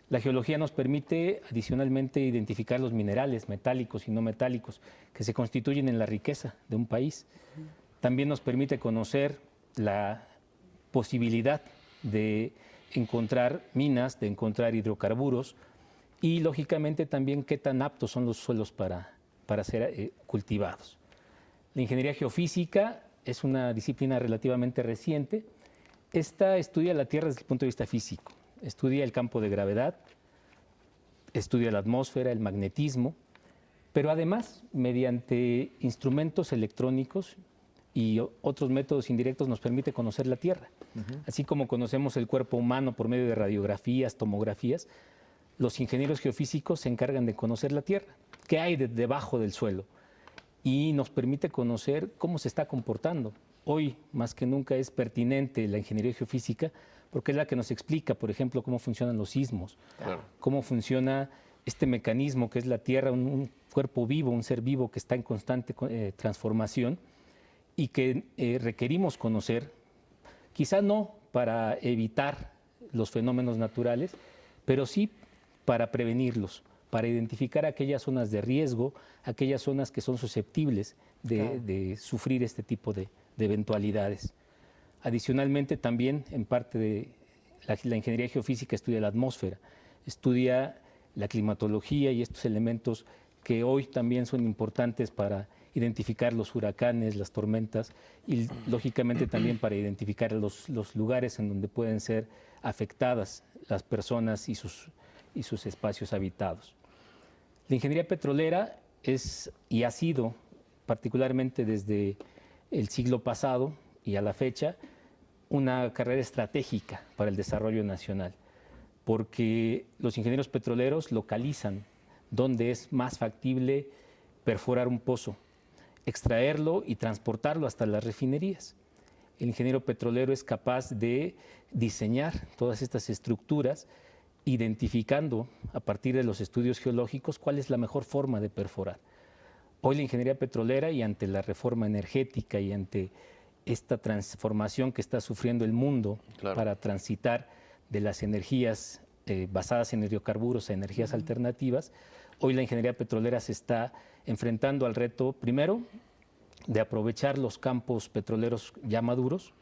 S10: La geología nos permite adicionalmente identificar los minerales metálicos y no metálicos que se constituyen en la riqueza de un país. También nos permite conocer la posibilidad de encontrar minas, de encontrar hidrocarburos y lógicamente también qué tan aptos son los suelos para ser cultivados. La ingeniería geofísica es una disciplina relativamente reciente. Esta estudia la Tierra desde el punto de vista físico, estudia el campo de gravedad, estudia la atmósfera, el magnetismo, pero además, mediante instrumentos electrónicos y otros métodos indirectos nos permite conocer la Tierra. Así como conocemos el cuerpo humano por medio de radiografías, tomografías, los ingenieros geofísicos se encargan de conocer la Tierra, qué hay debajo del suelo, y nos permite conocer cómo se está comportando. Hoy, más que nunca, es pertinente la ingeniería geofísica porque es la que nos explica, por ejemplo, cómo funcionan los sismos, cómo funciona este mecanismo que es la Tierra, un cuerpo vivo, un ser vivo que está en constante transformación y que requerimos conocer, quizá no para evitar los fenómenos naturales, pero sí para prevenirlos, para identificar aquellas zonas de riesgo, aquellas zonas que son susceptibles de sufrir este tipo de eventualidades. Adicionalmente, también en parte de la ingeniería geofísica estudia la atmósfera, estudia la climatología y estos elementos que hoy también son importantes para identificar los huracanes, las tormentas y lógicamente también para identificar los lugares en donde pueden ser afectadas las personas y sus espacios habitados. La ingeniería petrolera es y ha sido, particularmente desde el siglo pasado y a la fecha, una carrera estratégica para el desarrollo nacional, porque los ingenieros petroleros localizan dónde es más factible perforar un pozo, extraerlo y transportarlo hasta las refinerías. El ingeniero petrolero es capaz de diseñar todas estas estructuras, identificando a partir de los estudios geológicos cuál es la mejor forma de perforar. Hoy la ingeniería petrolera, y ante la reforma energética y ante esta transformación que está sufriendo el mundo para transitar de las energías basadas en hidrocarburos a energías alternativas, hoy la ingeniería petrolera se está enfrentando al reto, primero, de aprovechar los campos petroleros ya maduros,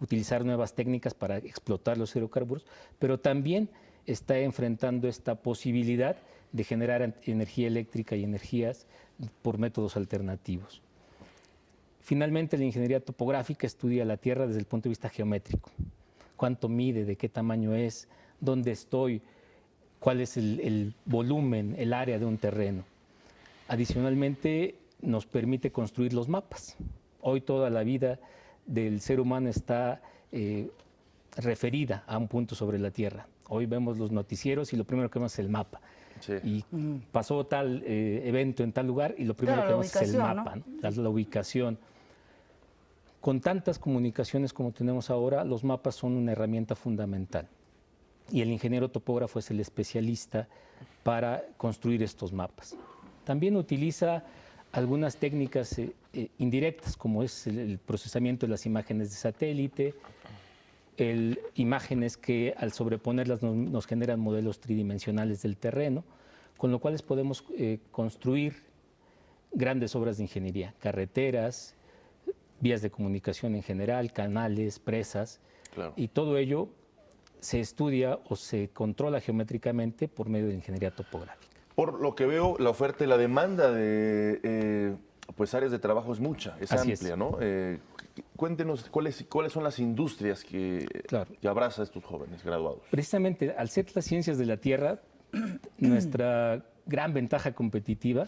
S10: utilizar nuevas técnicas para explotar los hidrocarburos, pero también está enfrentando esta posibilidad de generar energía eléctrica y energías por métodos alternativos. Finalmente, la ingeniería topográfica estudia la Tierra desde el punto de vista geométrico. Cuánto mide, de qué tamaño es, dónde estoy, cuál es el volumen, el área de un terreno. Adicionalmente, nos permite construir los mapas. Hoy toda la vida del ser humano está referida a un punto sobre la Tierra. Hoy vemos los noticieros y lo primero que vemos es el mapa. Sí. Y pasó tal evento en tal lugar y lo primero que vemos es el mapa, ¿no? La ubicación. Con tantas comunicaciones como tenemos ahora, los mapas son una herramienta fundamental. Y el ingeniero topógrafo es el especialista para construir estos mapas. También utiliza algunas técnicas indirectas, como es el procesamiento de las imágenes de satélite, imágenes que al sobreponerlas nos generan modelos tridimensionales del terreno, con lo cual podemos construir grandes obras de ingeniería, carreteras, vías de comunicación en general, canales, presas, y todo ello se estudia o se controla geométricamente por medio de ingeniería topográfica.
S4: Por lo que veo, la oferta y la demanda de pues áreas de trabajo es mucha, es amplia, ¿no? Cuéntenos cuáles son las industrias que abraza a estos jóvenes graduados.
S10: Precisamente, al ser las ciencias de la Tierra, nuestra gran ventaja competitiva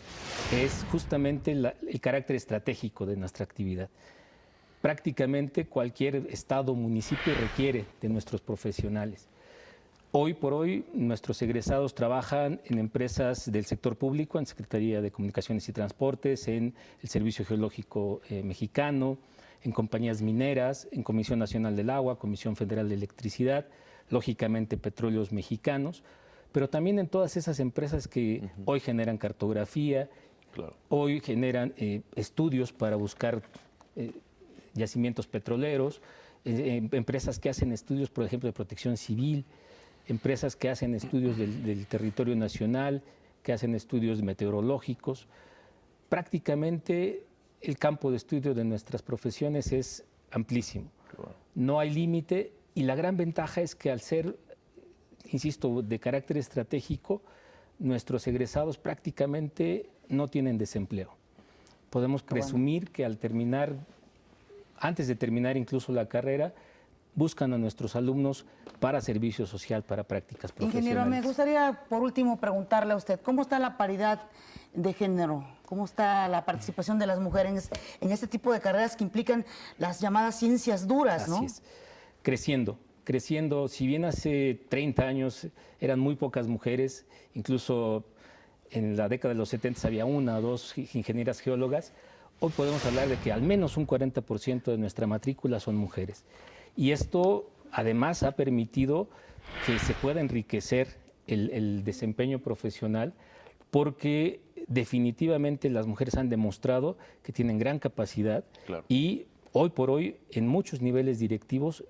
S10: es justamente el carácter estratégico de nuestra actividad. Prácticamente cualquier estado o municipio requiere de nuestros profesionales. Hoy por hoy, nuestros egresados trabajan en empresas del sector público, en Secretaría de Comunicaciones y Transportes, en el Servicio Geológico Mexicano, en compañías mineras, en Comisión Nacional del Agua, Comisión Federal de Electricidad, lógicamente Petróleos Mexicanos, pero también en todas esas empresas que hoy generan cartografía, hoy generan estudios para buscar yacimientos petroleros, empresas que hacen estudios, por ejemplo, de protección civil, empresas que hacen estudios del territorio nacional, que hacen estudios meteorológicos. Prácticamente el campo de estudio de nuestras profesiones es amplísimo. No hay límite y la gran ventaja es que al ser, insisto, de carácter estratégico, nuestros egresados prácticamente no tienen desempleo. Podemos presumir que al terminar, antes de terminar incluso la carrera, buscan a nuestros alumnos para servicio social, para prácticas profesionales.
S1: Ingeniero, me gustaría por último preguntarle a usted, ¿cómo está la paridad de género? ¿Cómo está la participación de las mujeres en este tipo de carreras que implican las llamadas ciencias duras, ¿no?
S10: Así es. Creciendo. Si bien hace 30 años eran muy pocas mujeres, incluso en la década de los 70 había 1 o 2 ingenieras geólogas, hoy podemos hablar de que al menos un 40% de nuestra matrícula son mujeres. Y esto además ha permitido que se pueda enriquecer el desempeño profesional, porque definitivamente las mujeres han demostrado que tienen gran capacidad y hoy por hoy en muchos niveles directivos,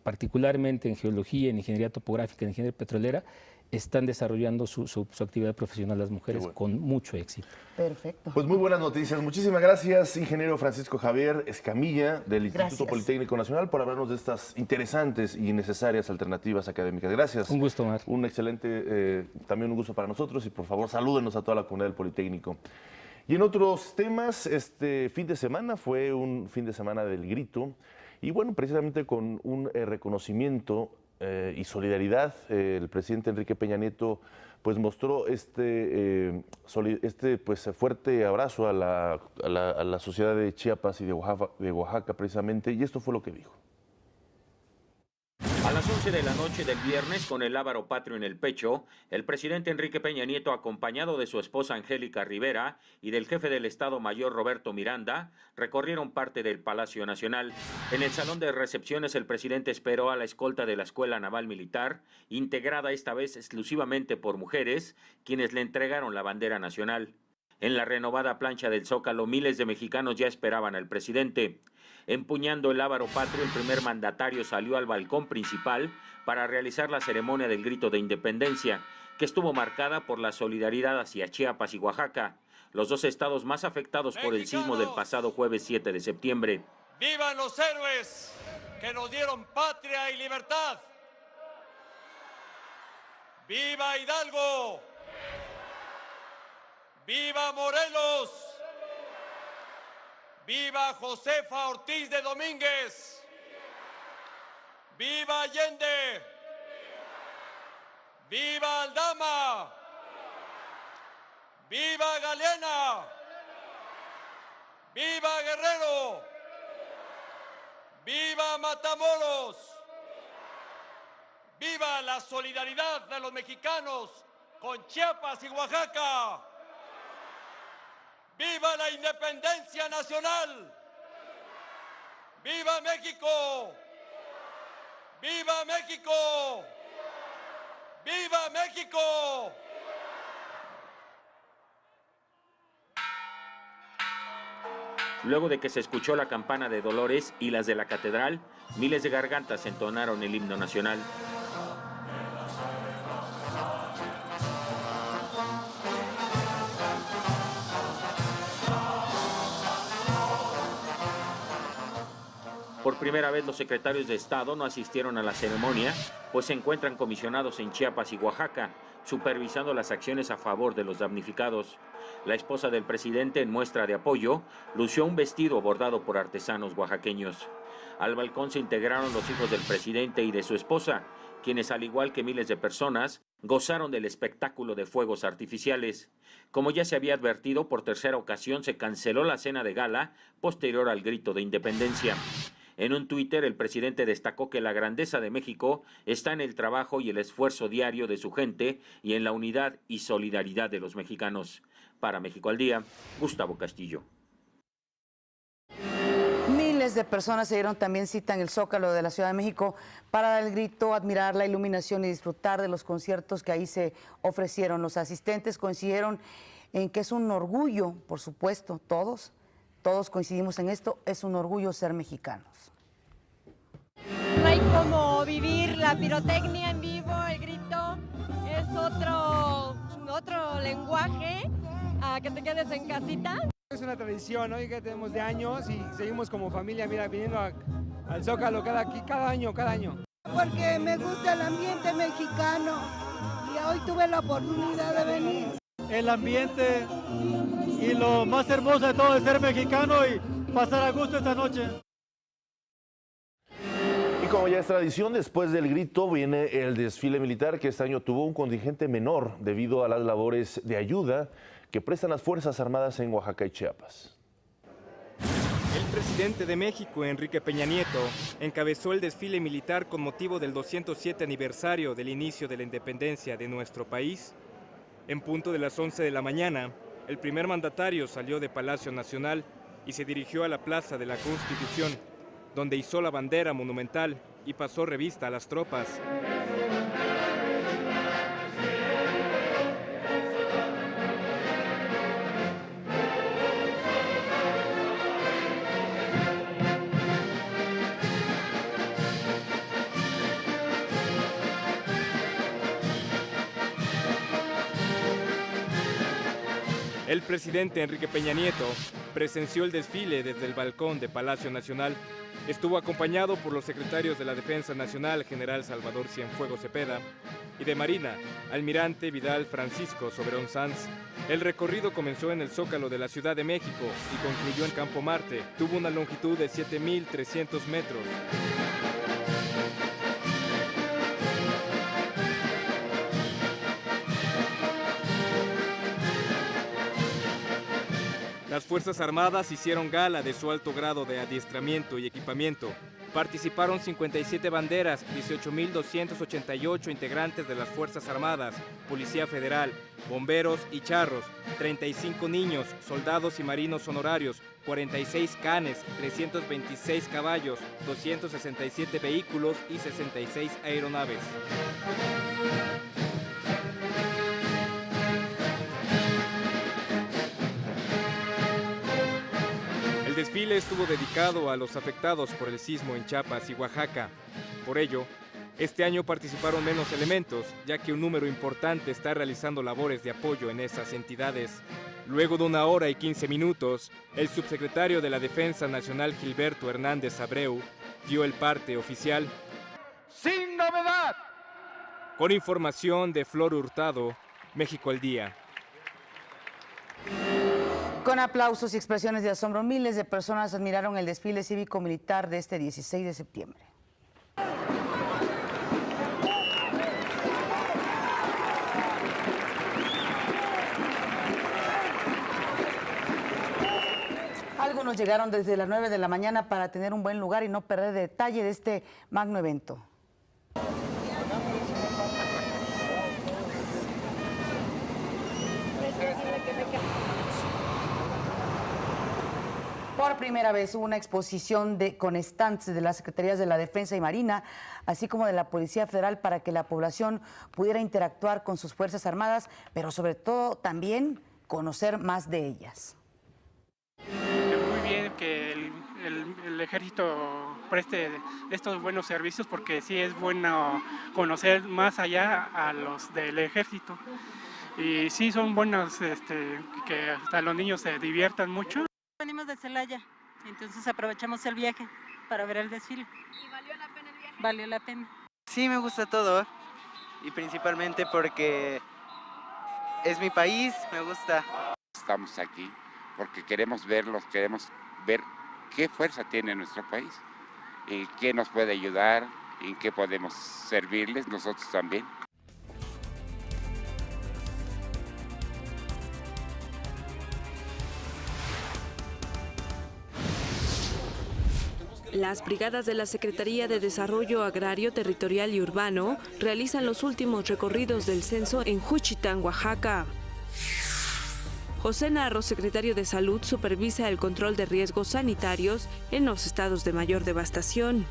S10: particularmente en geología, en ingeniería topográfica, en ingeniería petrolera, están desarrollando su actividad profesional las mujeres con mucho éxito.
S1: Perfecto.
S4: Pues muy buenas noticias. Muchísimas gracias, ingeniero Francisco Javier Escamilla, del Instituto Politécnico Nacional, por hablarnos de estas interesantes y necesarias alternativas académicas. Gracias.
S10: Un gusto, Omar.
S4: Un excelente, también un gusto para nosotros, y por favor salúdenos a toda la comunidad del Politécnico. Y en otros temas, este fin de semana fue un fin de semana del grito, y bueno, precisamente con un reconocimiento y solidaridad, el presidente Enrique Peña Nieto pues mostró este fuerte abrazo a la sociedad de Chiapas y de Oaxaca precisamente, y esto fue lo que dijo.
S11: A las 11 de la noche del viernes, con el lábaro patrio en el pecho, el presidente Enrique Peña Nieto, acompañado de su esposa Angélica Rivera y del jefe del Estado Mayor Roberto Miranda, recorrieron parte del Palacio Nacional. En el salón de recepciones, el presidente esperó a la escolta de la Escuela Naval Militar, integrada esta vez exclusivamente por mujeres, quienes le entregaron la bandera nacional. En la renovada plancha del Zócalo, miles de mexicanos ya esperaban al presidente. Empuñando el lábaro patrio, el primer mandatario salió al balcón principal para realizar la ceremonia del grito de independencia, que estuvo marcada por la solidaridad hacia Chiapas y Oaxaca, los dos estados más afectados por el sismo del pasado jueves 7 de septiembre.
S3: ¡Vivan los héroes que nos dieron patria y libertad! ¡Viva Hidalgo! ¡Viva Morelos! ¡Viva Josefa Ortiz de Domínguez! ¡Viva Allende! ¡Viva Aldama! ¡Viva Galeana! ¡Viva Guerrero! ¡Viva Matamoros! ¡Viva la solidaridad de los mexicanos con Chiapas y Oaxaca! ¡Viva la independencia nacional! ¡Viva México! ¡Viva México! ¡Viva México!
S11: Luego de que se escuchó la campana de Dolores y las de la catedral, miles de gargantas entonaron el himno nacional. Por primera vez los secretarios de Estado no asistieron a la ceremonia, pues se encuentran comisionados en Chiapas y Oaxaca, supervisando las acciones a favor de los damnificados. La esposa del presidente, en muestra de apoyo, lució un vestido bordado por artesanos oaxaqueños. Al balcón se integraron los hijos del presidente y de su esposa, quienes, al igual que miles de personas, gozaron del espectáculo de fuegos artificiales. Como ya se había advertido, por tercera ocasión se canceló la cena de gala posterior al grito de independencia. En un Twitter, el presidente destacó que la grandeza de México está en el trabajo y el esfuerzo diario de su gente y en la unidad y solidaridad de los mexicanos. Para México al Día, Gustavo Castillo.
S1: Miles de personas se dieron también cita en el Zócalo de la Ciudad de México para dar el grito, admirar la iluminación y disfrutar de los conciertos que ahí se ofrecieron. Los asistentes coincidieron en que es un orgullo, por supuesto, todos coincidimos en esto, es un orgullo ser mexicanos.
S12: No hay como vivir la pirotecnia en vivo, el grito es otro lenguaje a que te quedes en casita.
S13: Es una tradición, ¿no? Y que tenemos de años y seguimos como familia, mira, viniendo al Zócalo cada año.
S14: Porque me gusta el ambiente mexicano y hoy tuve la oportunidad de venir.
S15: El ambiente y lo más hermoso de todo es ser mexicano y pasar a gusto esta noche.
S4: Y como ya es tradición, después del grito viene el desfile militar, que este año tuvo un contingente menor debido a las labores de ayuda que prestan las Fuerzas Armadas en Oaxaca y Chiapas.
S16: El presidente de México, Enrique Peña Nieto, encabezó el desfile militar con motivo del 207 aniversario del inicio de la independencia de nuestro país. En punto de las 11 de la mañana, el primer mandatario salió de Palacio Nacional y se dirigió a la Plaza de la Constitución, donde izó la bandera monumental y pasó revista a las tropas. El presidente Enrique Peña Nieto presenció el desfile desde el balcón de Palacio Nacional. Estuvo acompañado por los secretarios de la Defensa Nacional, general Salvador Cienfuegos Cepeda, y de Marina, almirante Vidal Francisco Soberón Sanz. El recorrido comenzó en el Zócalo de la Ciudad de México y concluyó en Campo Marte. Tuvo una longitud de 7.300 metros. Las Fuerzas Armadas hicieron gala de su alto grado de adiestramiento y equipamiento. Participaron 57 banderas, 18.288 integrantes de las Fuerzas Armadas, Policía Federal, bomberos y charros, 35 niños, soldados y marinos honorarios, 46 canes, 326 caballos, 267 vehículos y 66 aeronaves. El desfile estuvo dedicado a los afectados por el sismo en Chiapas y Oaxaca. Por ello, este año participaron menos elementos, ya que un número importante está realizando labores de apoyo en esas entidades. Luego de 1 hora y 15 minutos, el subsecretario de la Defensa Nacional, Gilberto Hernández Abreu, dio el parte oficial.
S17: ¡Sin novedad!
S16: Con información de Flor Hurtado, México al Día.
S1: Con aplausos y expresiones de asombro, miles de personas admiraron el desfile cívico-militar de este 16 de septiembre. Algunos llegaron desde las 9 de la mañana para tener un buen lugar y no perder detalle de este magno evento. Por primera vez hubo una exposición con stands de las Secretarías de la Defensa y Marina, así como de la Policía Federal, para que la población pudiera interactuar con sus Fuerzas Armadas, pero sobre todo también conocer más de ellas.
S18: Muy bien que el ejército preste estos buenos servicios, porque sí es bueno conocer más allá a los del ejército. Y sí son buenos, que hasta los niños se diviertan mucho.
S19: Venimos de Celaya, entonces aprovechamos el viaje. para ver el desfile.
S12: ¿Y valió la pena el viaje?
S19: Valió la pena.
S20: Sí, me gusta todo y principalmente porque es mi país, me gusta.
S21: Estamos aquí porque queremos ver qué fuerza tiene nuestro país y qué nos puede ayudar, en qué podemos servirles nosotros también.
S22: Las brigadas de la Secretaría de Desarrollo Agrario, Territorial y Urbano realizan los últimos recorridos del censo en Juchitán, Oaxaca. José Narro, secretario de Salud, supervisa el control de riesgos sanitarios en los estados de mayor devastación.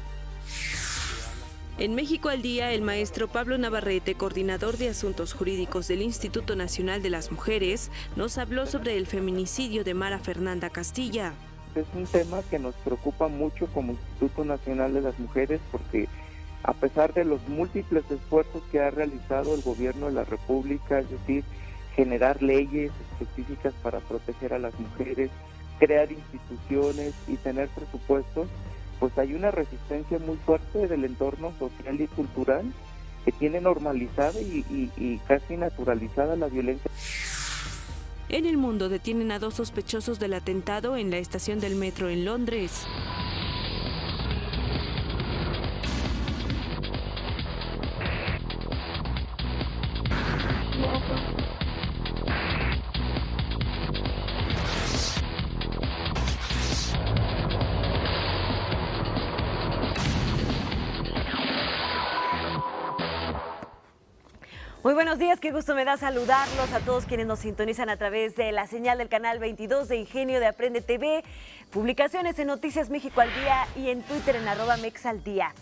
S22: En México al Día, el maestro Pablo Navarrete, coordinador de Asuntos Jurídicos del Instituto Nacional de las Mujeres, nos habló sobre el feminicidio de Mara Fernanda Castilla.
S7: Es un tema que nos preocupa mucho como Instituto Nacional de las Mujeres porque a pesar de los múltiples esfuerzos que ha realizado el gobierno de la República, es decir, generar leyes específicas para proteger a las mujeres, crear instituciones y tener presupuestos, pues hay una resistencia muy fuerte del entorno social y cultural que tiene normalizada y casi naturalizada la violencia.
S22: En el mundo detienen a 2 sospechosos del atentado en la estación del metro en Londres.
S2: Muy buenos días, qué gusto me da saludarlos a todos quienes nos sintonizan a través de la señal del canal 22 de Ingenio de Aprende TV, publicaciones en Noticias México al Día y en Twitter en @mexaldía.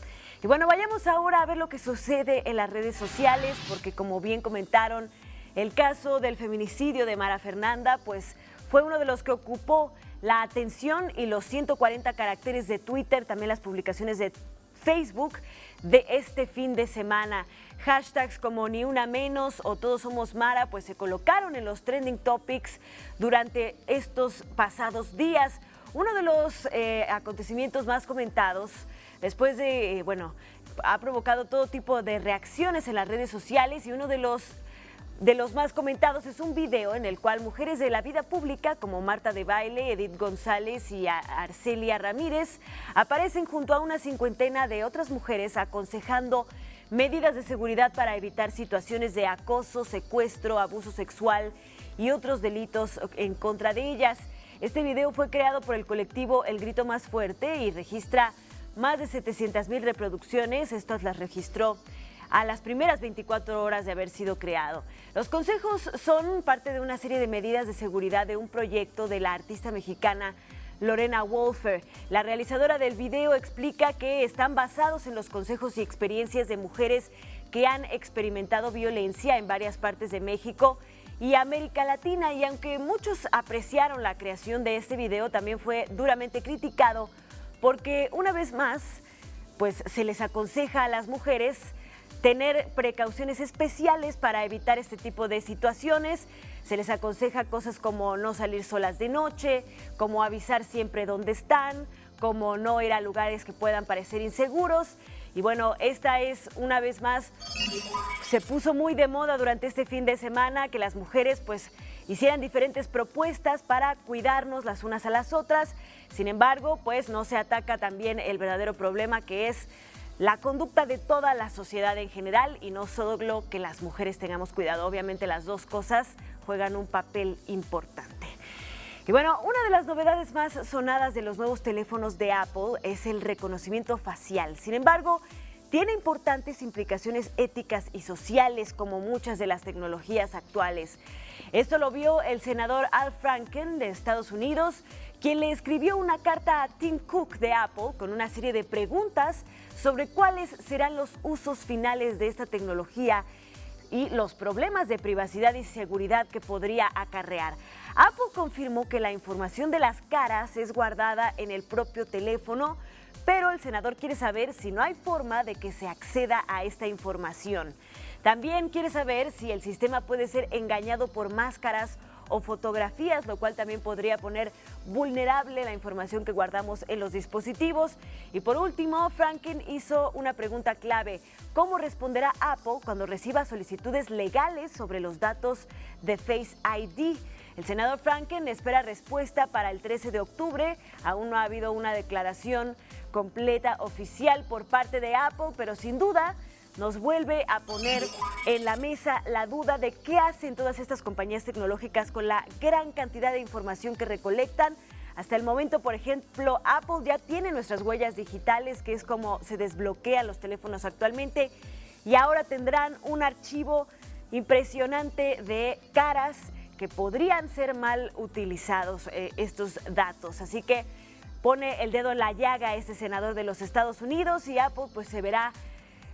S2: Y bueno, vayamos ahora a ver lo que sucede en las redes sociales, porque como bien comentaron, el caso del feminicidio de Mara Fernanda, pues fue uno de los que ocupó la atención y los 140 caracteres de Twitter, también las publicaciones de Facebook de este fin de semana. Hashtags como Ni Una Menos o Todos Somos Mara pues se colocaron en los trending topics durante estos pasados días. Uno de los acontecimientos más comentados después de, ha provocado todo tipo de reacciones en las redes sociales y uno de los más comentados es un video en el cual mujeres de la vida pública como Marta de Baile, Edith González y Arcelia Ramírez aparecen junto a una cincuentena de otras mujeres aconsejando medidas de seguridad para evitar situaciones de acoso, secuestro, abuso sexual y otros delitos en contra de ellas. Este video fue creado por el colectivo El Grito Más Fuerte y registra más de 700,000 reproducciones. Estas las registró a las primeras 24 horas de haber sido creado. Los consejos son parte de una serie de medidas de seguridad de un proyecto de la artista mexicana Lorena Wolfer. La realizadora del video explica que están basados en los consejos y experiencias de mujeres que han experimentado violencia en varias partes de México y América Latina. Y aunque muchos apreciaron la creación de este video, también fue duramente criticado porque una vez más, pues se les aconseja a las mujeres tener precauciones especiales para evitar este tipo de situaciones. Se les aconseja cosas como no salir solas de noche, como avisar siempre dónde están, como no ir a lugares que puedan parecer inseguros. Y bueno, esta es una vez más, se puso muy de moda durante este fin de semana que las mujeres pues hicieran diferentes propuestas para cuidarnos las unas a las otras. Sin embargo, pues no se ataca también el verdadero problema que es la conducta de toda la sociedad en general y no solo que las mujeres tengamos cuidado. Obviamente las dos cosas juegan un papel importante. Y bueno, una de las novedades más sonadas de los nuevos teléfonos de Apple es el reconocimiento facial. Sin embargo, tiene importantes implicaciones éticas y sociales como muchas de las tecnologías actuales. Esto lo vio el senador Al Franken de Estados Unidos, quien le escribió una carta a Tim Cook de Apple con una serie de preguntas sobre cuáles serán los usos finales de esta tecnología y los problemas de privacidad y seguridad que podría acarrear. Apple confirmó que la información de las caras es guardada en el propio teléfono, pero el senador quiere saber si no hay forma de que se acceda a esta información. También quiere saber si el sistema puede ser engañado por máscaras
S5: o fotografías, lo cual también podría poner vulnerable la información que guardamos en los dispositivos. Y por último, Franken hizo una pregunta clave: ¿cómo responderá Apple cuando reciba solicitudes legales sobre los datos de Face ID? El senador Franken espera respuesta para el 13 de octubre. Aún no ha habido una declaración completa oficial por parte de Apple, pero sin duda nos vuelve a poner en la mesa la duda de qué hacen todas estas compañías tecnológicas con la gran cantidad de información que recolectan. Hasta el momento, por ejemplo, Apple ya tiene nuestras huellas digitales, que es como se desbloquean los teléfonos actualmente, y ahora tendrán un archivo impresionante de caras que podrían ser mal utilizados estos datos. Así que pone el dedo en la llaga este senador de los Estados Unidos, y Apple pues se verá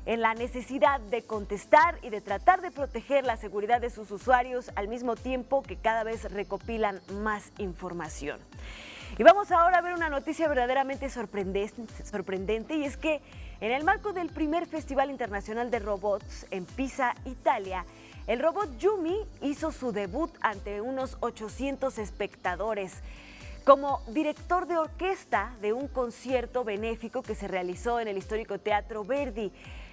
S5: en la necesidad de contestar y de tratar de proteger la seguridad de sus usuarios al mismo tiempo que cada vez recopilan más información. Y vamos ahora a ver una noticia verdaderamente sorprendente, y es que en el marco del primer Festival Internacional de Robots en Pisa, Italia, el robot Yumi hizo su debut ante unos 800 espectadores como director de orquesta de un concierto benéfico que se realizó en el histórico Teatro Verdi.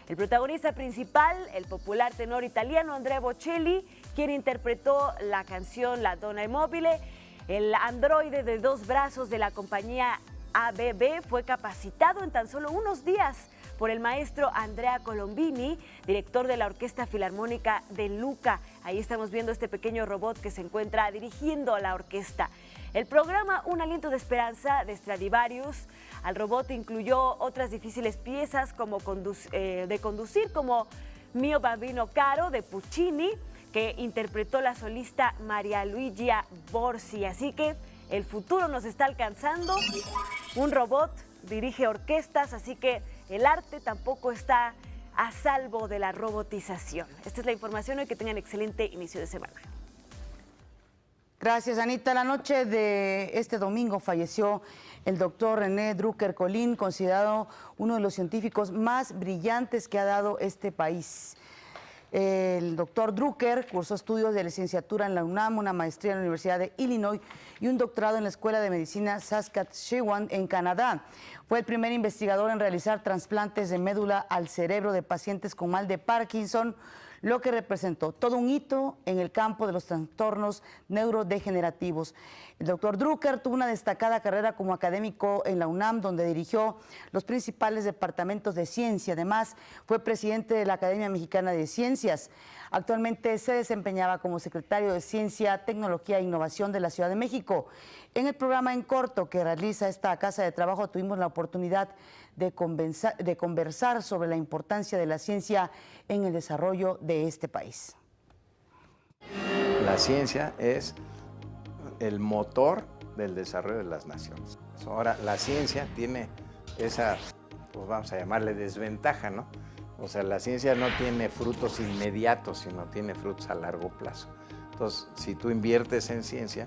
S5: El protagonista principal, el popular tenor italiano Andrea Bocelli, quien interpretó la canción La Donna Immobile. El androide de 2 brazos de la compañía ABB fue capacitado en tan solo unos días por el maestro Andrea Colombini, director de la Orquesta Filarmónica de Lucca. Ahí estamos viendo este pequeño robot que se encuentra dirigiendo a la orquesta. El programa Un aliento de esperanza de Stradivarius al robot incluyó otras difíciles piezas como de conducir, como Mio Bambino Caro de Puccini, que interpretó la solista María Luigia Borsi. Así que el futuro nos está alcanzando. Un robot dirige orquestas, así que el arte tampoco está a salvo de la robotización. Esta es la información hoy. Que tengan excelente inicio de semana.
S1: Gracias, Anita. La noche de este domingo falleció el doctor René Drucker-Colin, considerado uno de los científicos más brillantes que ha dado este país. El doctor Drucker cursó estudios de licenciatura en la UNAM, una maestría en la Universidad de Illinois y un doctorado en la Escuela de Medicina Saskatchewan en Canadá. Fue el primer investigador en realizar trasplantes de médula al cerebro de pacientes con mal de Parkinson, lo que representó todo un hito en el campo de los trastornos neurodegenerativos. El doctor Drucker tuvo una destacada carrera como académico en la UNAM, donde dirigió los principales departamentos de ciencia. Además, fue presidente de la Academia Mexicana de Ciencias. Actualmente se desempeñaba como secretario de Ciencia, Tecnología e Innovación de la Ciudad de México. En el programa En Corto que realiza esta casa de trabajo tuvimos la oportunidad de conversar sobre la importancia de la ciencia en el desarrollo de este país.
S19: La ciencia es el motor del desarrollo de las naciones. Ahora, la ciencia tiene esa, pues vamos a llamarle desventaja, ¿no? O sea, la ciencia no tiene frutos inmediatos, sino tiene frutos a largo plazo. Entonces, si tú inviertes en ciencia,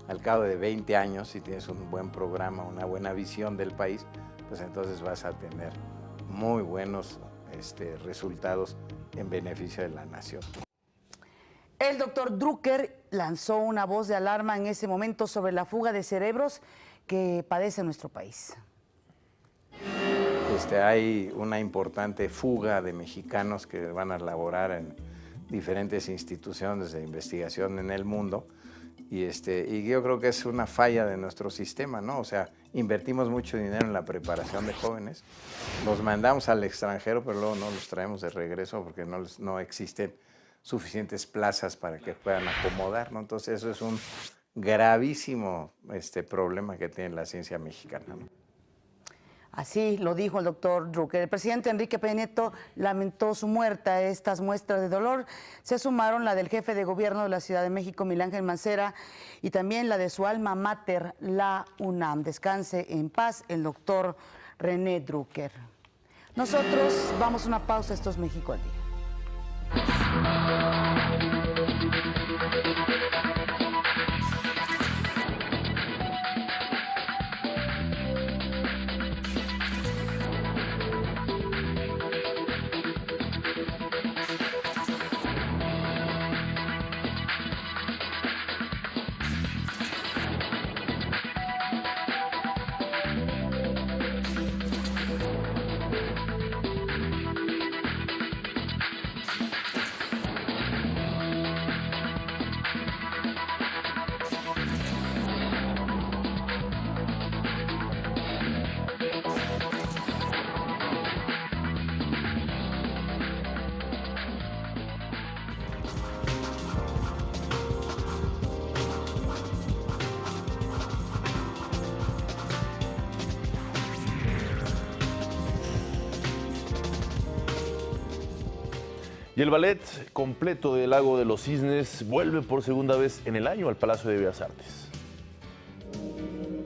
S19: al cabo de 20 años, si tienes un buen programa, una buena visión del país, pues entonces vas a tener muy buenos resultados en beneficio de la nación.
S1: El doctor Drucker lanzó una voz de alarma en ese momento sobre la fuga de cerebros que padece nuestro país.
S19: Hay una importante fuga de mexicanos que van a laborar en diferentes instituciones de investigación en el mundo. Y yo creo que es una falla de nuestro sistema, ¿no? O sea, invertimos mucho dinero en la preparación de jóvenes, los mandamos al extranjero, pero luego no los traemos de regreso porque no existen suficientes plazas para que puedan acomodar, ¿no? Entonces eso es un gravísimo problema que tiene la ciencia mexicana, ¿no?
S1: Así lo dijo el doctor Drucker. El presidente Enrique Peña Nieto lamentó su muerte. A estas muestras de dolor se sumaron la del jefe de gobierno de la Ciudad de México, Miguel Ángel Mancera, y también la de su alma mater, la UNAM. Descanse en paz el doctor René Drucker. Nosotros vamos a una pausa. Esto es México al Día.
S4: Y el ballet completo del Lago de los Cisnes vuelve por segunda vez en el año al Palacio de Bellas Artes.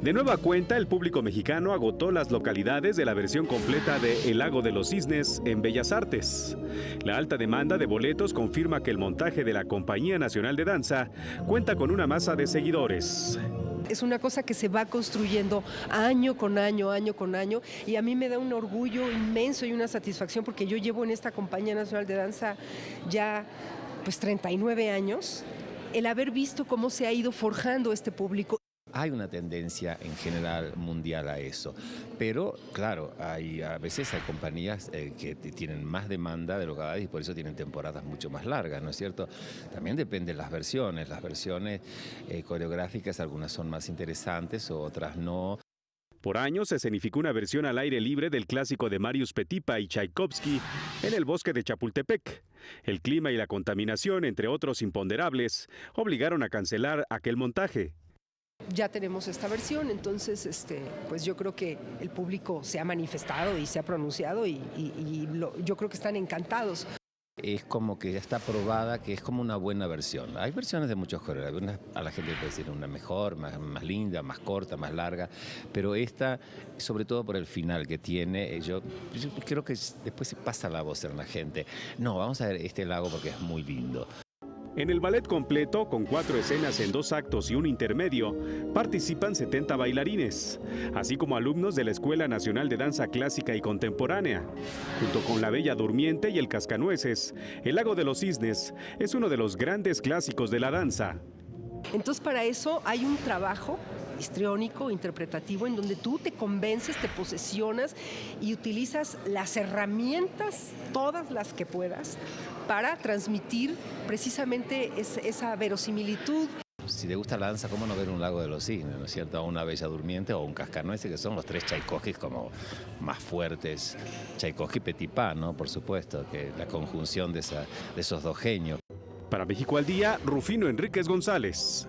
S6: De nueva cuenta, el público mexicano agotó las localidades de la versión completa de El Lago de los Cisnes en Bellas Artes. La alta demanda de boletos confirma que el montaje de la Compañía Nacional de Danza cuenta con una masa de seguidores.
S9: Es una cosa que se va construyendo año con año, y a mí me da un orgullo inmenso y una satisfacción porque yo llevo en esta Compañía Nacional de Danza ya pues 39 años, el haber visto cómo se ha ido forjando este público.
S23: Hay una tendencia en general mundial a eso, pero claro, a veces hay compañías que tienen más demanda de lo que hay y por eso tienen temporadas mucho más largas, ¿no es cierto? También depende de las versiones coreográficas, algunas son más interesantes, otras no.
S6: Por años se escenificó una versión al aire libre del clásico de Marius Petipa y Tchaikovsky en el bosque de Chapultepec. El clima y la contaminación, entre otros imponderables, obligaron a cancelar aquel montaje.
S9: Ya tenemos esta versión, entonces pues yo creo que el público se ha manifestado y se ha pronunciado y yo creo que están encantados.
S23: Es como que ya está probada que es como una buena versión. Hay versiones de muchos coreógrafos, a la gente le puede decir una mejor, más linda, más corta, más larga, pero esta, sobre todo por el final que tiene, yo creo que después se pasa la voz en la gente. No, vamos a ver este lago porque es muy lindo.
S6: En el ballet completo, con 4 escenas en 2 actos y un intermedio, participan 70 bailarines, así como alumnos de la Escuela Nacional de Danza Clásica y Contemporánea. Junto con La Bella Durmiente y El Cascanueces, El Lago de los Cisnes es uno de los grandes clásicos de la danza.
S9: Entonces para eso hay un trabajo histriónico, interpretativo, en donde tú te convences, te posesionas y utilizas las herramientas, todas las que puedas, para transmitir precisamente esa verosimilitud.
S23: Si te gusta la danza, ¿cómo no ver un Lago de los Cisnes, ¿no es cierto? O una Bella Durmiente o un Cascanueces, que son los 3 Tchaikovsky como más fuertes. Tchaikovsky y Petipa, ¿no? Por supuesto, que la conjunción de esos dos genios.
S6: Para México al Día, Rufino Enríquez González.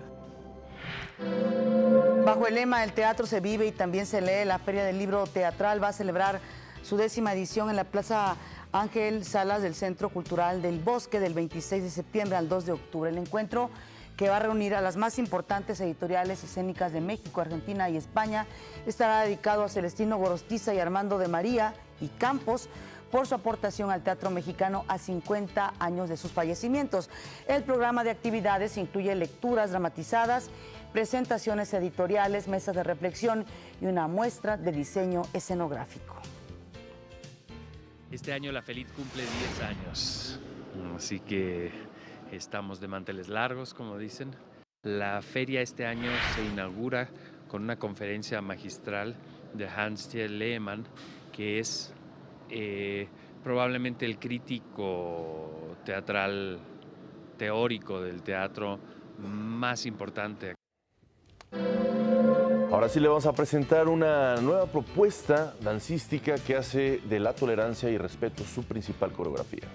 S1: Bajo el lema El teatro se vive y también se lee, la Feria del Libro Teatral va a celebrar su 10ª edición en la Plaza Ángel Salas del Centro Cultural del Bosque del 26 de septiembre al 2 de octubre. El encuentro, que va a reunir a las más importantes editoriales escénicas de México, Argentina y España, estará dedicado a Celestino Gorostiza y Armando de María y Campos por su aportación al teatro mexicano a 50 años de sus fallecimientos. El programa de actividades incluye lecturas dramatizadas, presentaciones editoriales, mesas de reflexión y una muestra de diseño escenográfico.
S24: Este año la FELIT cumple 10 años, así que estamos de manteles largos, como dicen. La feria este año se inaugura con una conferencia magistral de Hans-Thiel Lehmann, que es probablemente el crítico teatral teórico del teatro más importante.
S4: Ahora sí le vamos a presentar una nueva propuesta dancística que hace de la tolerancia y respeto su principal coreografía.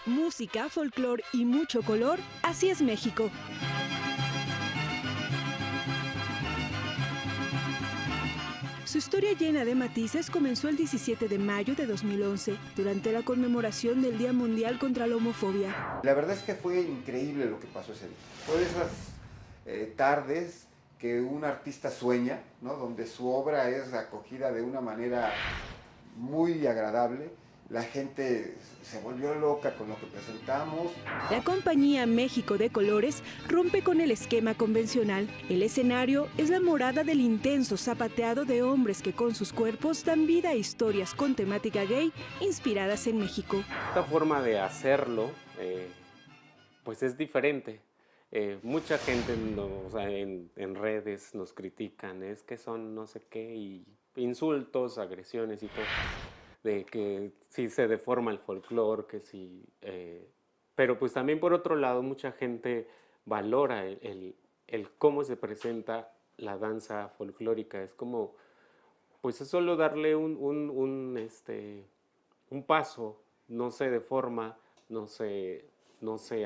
S22: Música, folclor y mucho color, así es México. Su historia llena de matices comenzó el 17 de mayo de 2011, durante la conmemoración del Día Mundial contra la Homofobia.
S25: La verdad es que fue increíble lo que pasó ese día. Fue de esas tardes que un artista sueña, ¿no? Donde su obra es acogida de una manera muy agradable. La gente se volvió loca con lo que presentamos.
S22: La compañía México de Colores rompe con el esquema convencional. El escenario es la morada del intenso zapateado de hombres que con sus cuerpos dan vida a historias con temática gay inspiradas en México.
S26: Esta forma de hacerlo pues es diferente.
S3: Mucha gente o sea, en redes nos critican, es que son no sé qué, y insultos, agresiones y todo, de que si se deforma el folclore, que si... pero pues también por otro lado mucha gente valora el cómo se presenta la danza folclórica. Es como, pues es solo darle un paso, no se deforma, no se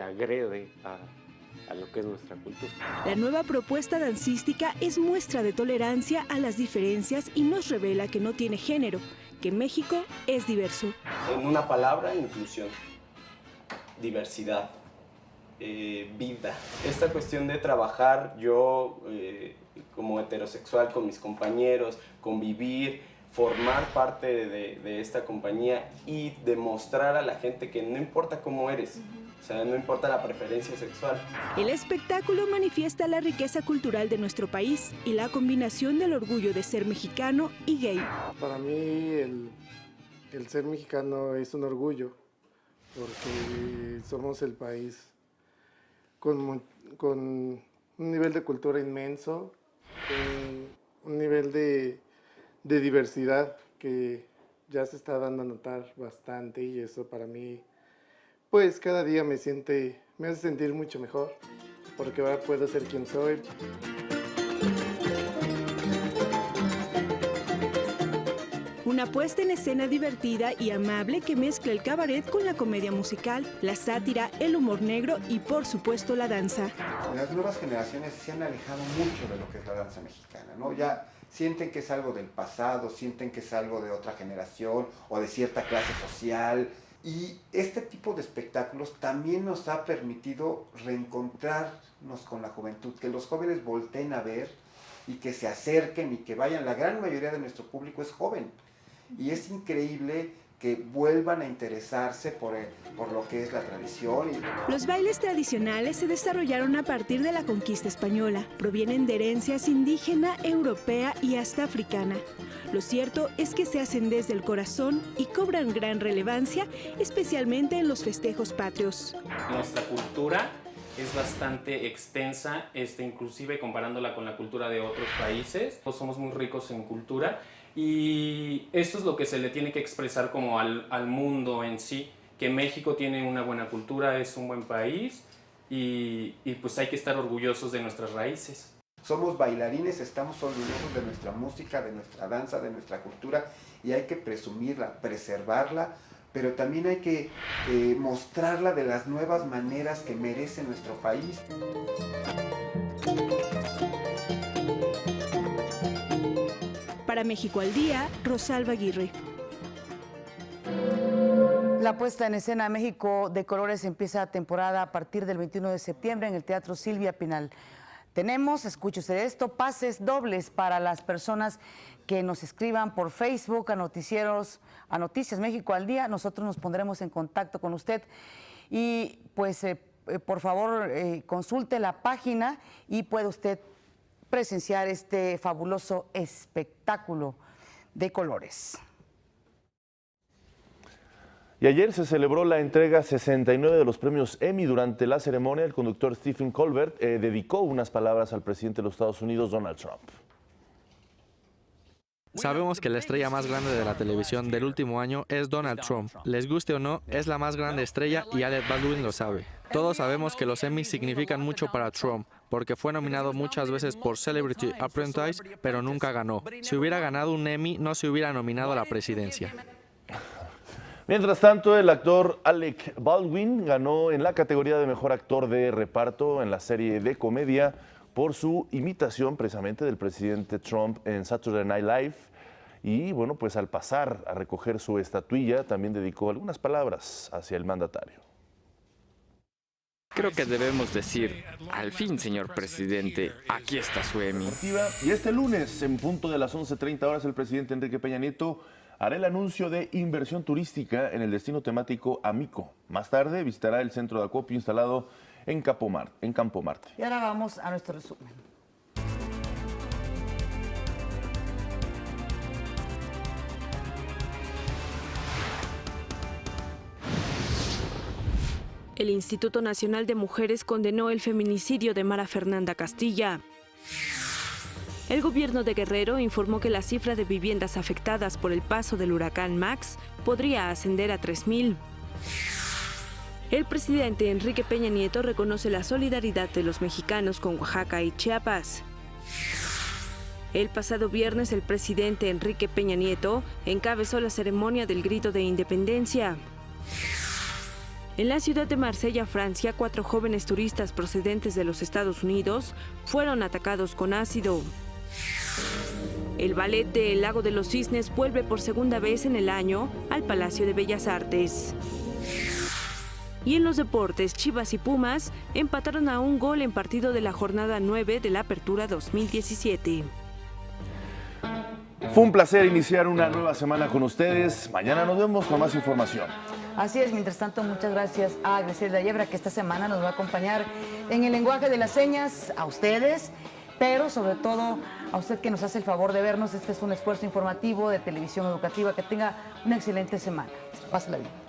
S3: agrede a lo que es nuestra cultura.
S8: La nueva propuesta dancística es muestra de tolerancia a las diferencias y nos revela que no tiene género, que México es diverso.
S10: En una palabra, inclusión, diversidad, vida. Esta cuestión de trabajar yo como heterosexual con mis compañeros, convivir, formar parte de esta compañía y demostrar a la gente que no importa cómo eres, o sea, no importa la preferencia sexual.
S8: El espectáculo manifiesta la riqueza cultural de nuestro país y la combinación del orgullo de ser mexicano y gay.
S11: Para mí el ser mexicano es un orgullo, porque somos el país con un nivel de cultura inmenso, un nivel de diversidad que ya se está dando a notar bastante, y eso para mí, pues cada día me hace sentir mucho mejor, porque ahora puedo ser quien soy.
S8: Una puesta en escena divertida y amable que mezcla el cabaret con la comedia musical, la sátira, el humor negro y por supuesto la danza.
S25: Las nuevas generaciones se han alejado mucho de lo que es la danza mexicana, ¿no? Ya sienten que es algo del pasado, sienten que es algo de otra generación o de cierta clase social. Y este tipo de espectáculos también nos ha permitido reencontrarnos con la juventud, que los jóvenes volteen a ver y que se acerquen y que vayan. La gran mayoría de nuestro público es joven y es increíble que vuelvan a interesarse por lo que es la tradición.
S8: Los bailes tradicionales se desarrollaron a partir de la conquista española. Provienen de herencias indígena, europea y hasta africana. Lo cierto es que se hacen desde el corazón y cobran gran relevancia, especialmente en los festejos patrios.
S13: Nuestra cultura es bastante extensa, inclusive comparándola con la cultura de otros países. Somos muy ricos en cultura y esto es lo que se le tiene que expresar como al mundo en sí, que México tiene una buena cultura, es un buen país y pues hay que estar orgullosos de nuestras raíces.
S25: Somos bailarines, estamos orgullosos de nuestra música, de nuestra danza, de nuestra cultura, y hay que presumirla, preservarla, pero también hay que mostrarla de las nuevas maneras que merece nuestro país.
S8: Para México al Día, Rosalba Aguirre.
S1: La puesta en escena México de Colores empieza temporada a partir del 21 de septiembre en el Teatro Silvia Pinal. Tenemos, escuche usted esto, pases dobles para las personas que nos escriban por Facebook a Noticias México al Día. Nosotros nos pondremos en contacto con usted y pues por favor consulte la página y puede usted presenciar este fabuloso espectáculo de colores.
S4: Y ayer se celebró la entrega 69 de los premios Emmy. Durante la ceremonia, el conductor Stephen Colbert dedicó unas palabras al presidente de los Estados Unidos, Donald Trump.
S26: Sabemos que la estrella más grande de la televisión del último año es Donald Trump. Les guste o no, es la más grande estrella y Alec Baldwin lo sabe. Todos sabemos que los Emmy significan mucho para Trump, porque fue nominado muchas veces por Celebrity Apprentice, pero nunca ganó. Si hubiera ganado un Emmy, no se hubiera nominado a la presidencia.
S4: Mientras tanto, el actor Alec Baldwin ganó en la categoría de mejor actor de reparto en la serie de comedia por su imitación precisamente del presidente Trump en Saturday Night Live. Y bueno, pues al pasar a recoger su estatuilla, también dedicó algunas palabras hacia el mandatario.
S27: Creo que debemos decir, al fin, señor presidente, aquí está su Emmy.
S4: Y este lunes, en punto de las 11:30 horas, el presidente Enrique Peña Nieto hará el anuncio de inversión turística en el destino temático Amico. Más tarde visitará el centro de acopio instalado en Campo Marte.
S1: Y ahora vamos a nuestro resumen.
S22: El Instituto Nacional de Mujeres condenó el feminicidio de Mara Fernanda Castilla. El gobierno de Guerrero informó que la cifra de viviendas afectadas por el paso del huracán Max podría ascender a 3,000. El presidente Enrique Peña Nieto reconoce la solidaridad de los mexicanos con Oaxaca y Chiapas. El pasado viernes, el presidente Enrique Peña Nieto encabezó la ceremonia del Grito de Independencia. En la ciudad de Marsella, Francia, 4 jóvenes turistas procedentes de los Estados Unidos fueron atacados con ácido. El ballet de El Lago de los Cisnes vuelve por segunda vez en el año al Palacio de Bellas Artes. Y en los deportes, Chivas y Pumas empataron a 1 gol en partido de la jornada 9 de la Apertura 2017.
S4: Fue un placer iniciar una nueva semana con ustedes. Mañana nos vemos con más información.
S1: Así es, mientras tanto, muchas gracias a Griselda Yebra, que esta semana nos va a acompañar en el lenguaje de las señas, a ustedes, pero sobre todo a usted que nos hace el favor de vernos. Este es un esfuerzo informativo de televisión educativa. Que tenga una excelente semana. Pásala bien.